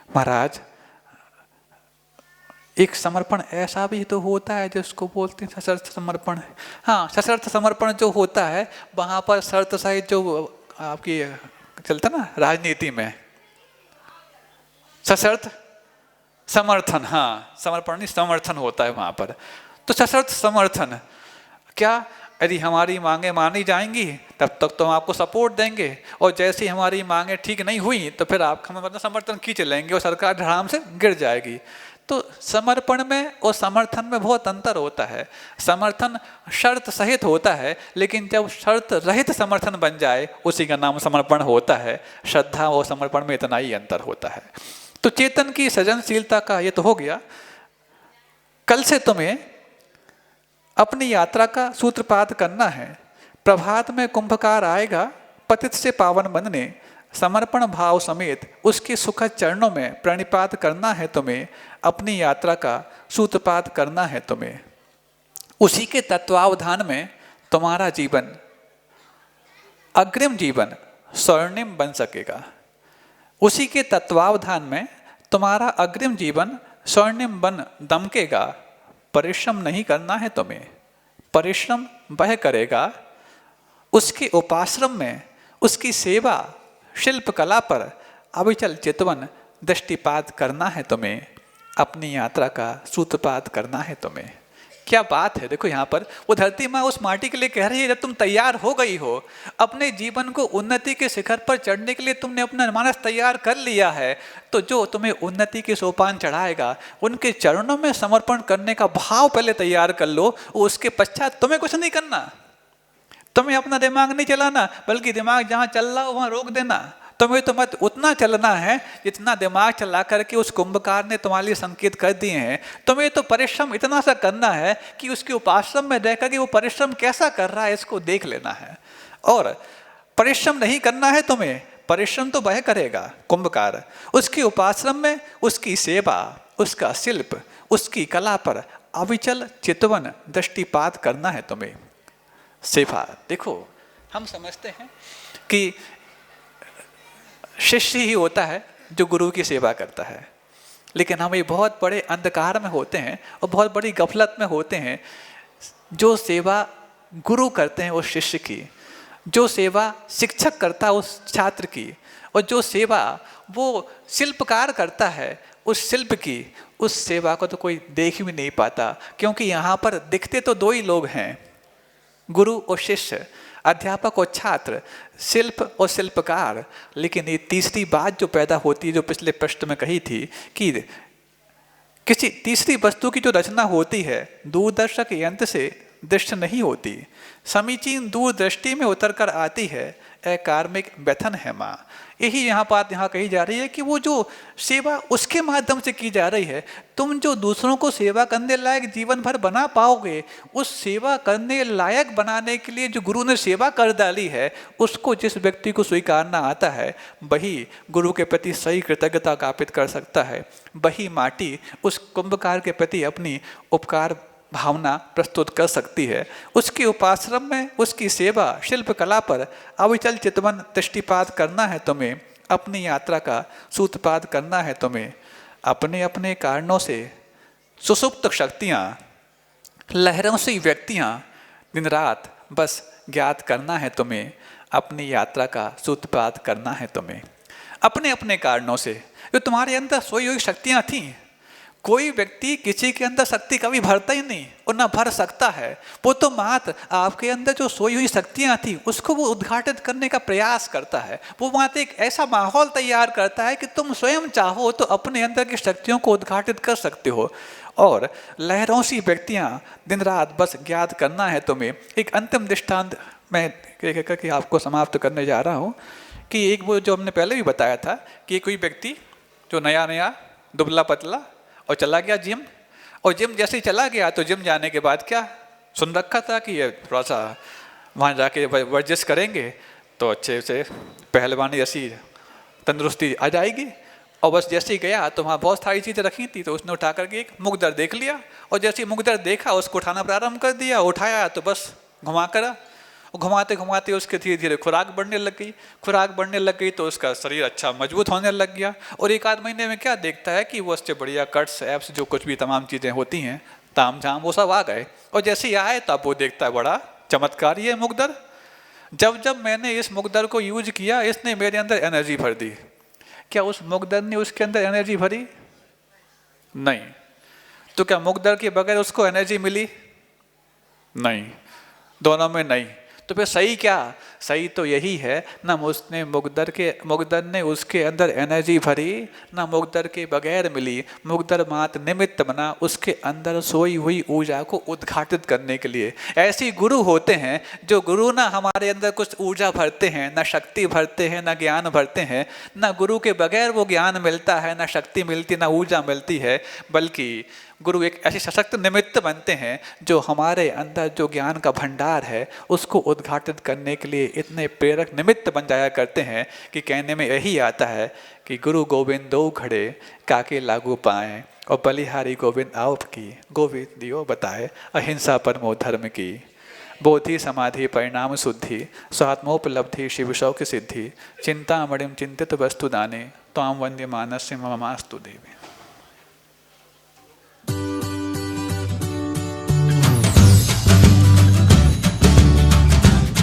महाराज एक समर्पण ऐसा भी तो होता है जिसको बोलते हैं सशर्त समर्पण। हाँ, सशर्त समर्पण जो होता है, वहाँ पर शर्त सहित जो आपकी चलता ना राजनीति में, सशर्त समर्थन, हाँ समर्पण नहीं समर्थन होता है वहाँ पर। तो सशर्त समर्थन क्या, यदि हमारी मांगें मानी जाएंगी तब तक तो हम आपको सपोर्ट देंगे, और जैसे ही हमारी मांगें ठीक नहीं हुई तो फिर आप हमें मतलब समर्थन खींच लेंगे और सरकार धड़ाम से गिर जाएगी। तो समर्पण में और समर्थन में बहुत अंतर होता है। समर्थन शर्त सहित होता है, लेकिन जब शर्त रहित समर्थन बन जाए उसी का नाम समर्पण होता है। श्रद्धा और समर्पण में इतना ही अंतर होता है। तो चेतन की सृजनशीलता का ये तो हो गया। कल से तुम्हें अपनी यात्रा का सूत्रपात करना है। प्रभात में कुंभकार आएगा, पतित से पावन बनने समर्पण भाव समेत उसके सुखद चरणों में प्रणिपात करना है तुम्हें। अपनी यात्रा का सूत्रपात करना है तुम्हें। उसी के तत्वावधान में तुम्हारा जीवन, अग्रिम जीवन स्वर्णिम बन सकेगा। उसी के तत्वावधान में तुम्हारा अग्रिम जीवन स्वर्णिम बन दमकेगा, परिश्रम नहीं करना है तुम्हें, परिश्रम वह करेगा उसके उपाश्रम में, उसकी सेवा शिल्प कला पर अविचल चितवन दृष्टिपात करना है तुम्हें, अपनी यात्रा का सूत्रपात करना है तुम्हें। क्या बात है, देखो यहाँ पर वो धरती माँ उस माटी के लिए कह रही है, जब तुम तैयार हो गई हो, अपने जीवन को उन्नति के शिखर पर चढ़ने के लिए तुमने अपना मानस तैयार कर लिया है, तो जो तुम्हें उन्नति के सोपान चढ़ाएगा उनके चरणों में समर्पण करने का भाव पहले तैयार कर लो। उसके पश्चात तुम्हें कुछ नहीं करना, तुम्हें अपना दिमाग नहीं चलाना, बल्कि दिमाग जहाँ चल रहा हो वहाँ रोक देना। तुम्हें तो मत उतना चलना है जितना दिमाग चला करके उस कुंभकार ने तुम्हारे लिए संकेत कर दिए हैं। तुम्हें तो परिश्रम इतना सा करना है कि उसके उपाश्रम में रह करके वो परिश्रम कैसा कर रहा है इसको देख लेना है। और परिश्रम नहीं करना है तुम्हें, परिश्रम तो वह करेगा कुंभकार, उसके उपाश्रम में उसकी सेवा, उसका शिल्प, उसकी कला पर अविचल चितवन दृष्टिपात करना है तुम्हें। सेवा, देखो हम समझते हैं कि शिष्य ही होता है जो गुरु की सेवा करता है, लेकिन हम ये बहुत बड़े अंधकार में होते हैं और बहुत बड़ी गफलत में होते हैं। जो सेवा गुरु करते हैं उस शिष्य की, जो सेवा शिक्षक करता है उस छात्र की, और जो सेवा वो शिल्पकार करता है उस शिल्प की, उस सेवा को तो कोई देख भी नहीं पाता। क्योंकि यहाँ पर दिखते तो दो ही लोग हैं, गुरु और शिष्य, अध्यापक और छात्र, शिल्प और शिल्पकार। लेकिन ये तीसरी बात जो पैदा होती है, जो पिछले प्रश्न में कही थी कि किसी तीसरी वस्तु की जो रचना होती है दूरदर्शक यंत्र से दृष्ट नहीं होती, समीचीन दूरदृष्टि में उतर कर आती है, अकार्मिक व्यथन है माँ। यही यहाँ बात यहाँ कही जा रही है कि वो जो सेवा उसके माध्यम से की जा रही है, तुम जो दूसरों को सेवा करने लायक जीवन भर बना पाओगे, उस सेवा करने लायक बनाने के लिए जो गुरु ने सेवा कर डाली है, उसको जिस व्यक्ति को स्वीकारना आता है वही गुरु के प्रति सही कृतज्ञता ज्ञापित कर सकता है। वही माटी उस कुंभकार के प्रति अपनी उपकार भावना प्रस्तुत कर सकती है। उसके उपाश्रम में उसकी सेवा शिल्प कला पर अविचल चितवन दृष्टिपात करना है तुम्हें, अपनी यात्रा का सूत्रपात करना है तुम्हें। अपने अपने कारणों से सुसुप्त शक्तियाँ, लहरों से व्यक्तियाँ दिन रात बस ज्ञात करना है तुम्हें, अपनी यात्रा का सूत्रपात करना है तुम्हें। अपने अपने कारणों से जो तुम्हारे अंदर सोई हुई शक्तियाँ थीं, कोई व्यक्ति किसी के अंदर शक्ति कभी भरता ही नहीं और ना भर सकता है। वो तो मात्र आपके अंदर जो सोई हुई शक्तियाँ थी उसको वो उद्घाटित करने का प्रयास करता है। वो मात्र एक ऐसा माहौल तैयार करता है कि तुम स्वयं चाहो तो अपने अंदर की शक्तियों को उद्घाटित कर सकते हो। और लहरों सी व्यक्तियाँ दिन रात बस ज्ञात करना है तुम्हें। एक अंतिम दृष्टांत मैं करके आपको समाप्त करने जा रहा हूँ कि एक वो जो हमने पहले भी बताया था कि कोई व्यक्ति जो नया नया दुबला पतला और चला गया जिम, और जिम जैसे ही चला गया तो जिम जाने के बाद क्या सुन रखा था कि ये थोड़ा सा वहाँ जाके वर्जिश करेंगे तो अच्छे से पहलवानी जैसी तंदुरुस्ती आ जाएगी। और बस जैसे ही गया तो वहाँ बहुत सारी चीज़ें रखी थी, तो उसने उठा करके एक मुकदर देख लिया, और जैसे ही मुकदर देखा उसको उठाना प्रारंभ कर दिया। उठाया तो बस घुमा करा, घुमाते घुमाते उसके धीरे धीरे खुराक बढ़ने लग गई। खुराक बढ़ने लग गई तो उसका शरीर अच्छा मजबूत होने लग गया। और एक आध महीने में क्या देखता है कि वो उससे बढ़िया कट्स एप्स जो कुछ भी तमाम चीज़ें होती हैं ताम झाम वो सब आ गए। और जैसे ही आए तब वो देखता है बड़ा चमत्कारी है मुकदर, जब जब मैंने इस मुकदर को यूज किया इसने मेरे अंदर एनर्जी भर दी। क्या उस मुकदर ने उसके अंदर एनर्जी भरी? नहीं। तो क्या मुकदर के बगैर उसको एनर्जी मिली? नहीं, दोनों में नहीं। तो फिर सही क्या? सही तो यही है, ना उसने मुकदर ने उसके अंदर एनर्जी भरी, ना मुकदर के बगैर मिली। मुकदर मात्र निमित्त बना उसके अंदर सोई हुई ऊर्जा को उद्घाटित करने के लिए। ऐसे गुरु होते हैं जो गुरु ना हमारे अंदर कुछ ऊर्जा भरते हैं, ना शक्ति भरते हैं, ना ज्ञान भरते हैं। ना गुरु के बगैर वो ज्ञान मिलता है, ना शक्ति मिलती, ना ऊर्जा मिलती है, बल्कि गुरु एक ऐसे सशक्त निमित्त बनते हैं जो हमारे अंदर जो ज्ञान का भंडार है उसको उद्घाटित करने के लिए इतने प्रेरक निमित्त बन जाया करते हैं कि कहने में यही आता है कि गुरु गोविंद दो घड़े काके लागू पाएं, और बलिहारी गोविंद आप की गोविंद दियो बताए, अहिंसा परमो धर्म की, बोधि समाधि परिणाम शुद्धि, स्वात्मोपलब्धि शिव शौक सिद्धि, चिंतामणिम चिंतित वस्तु दाने, त्वाम वंद्य मानस्य ममास्तु देवी।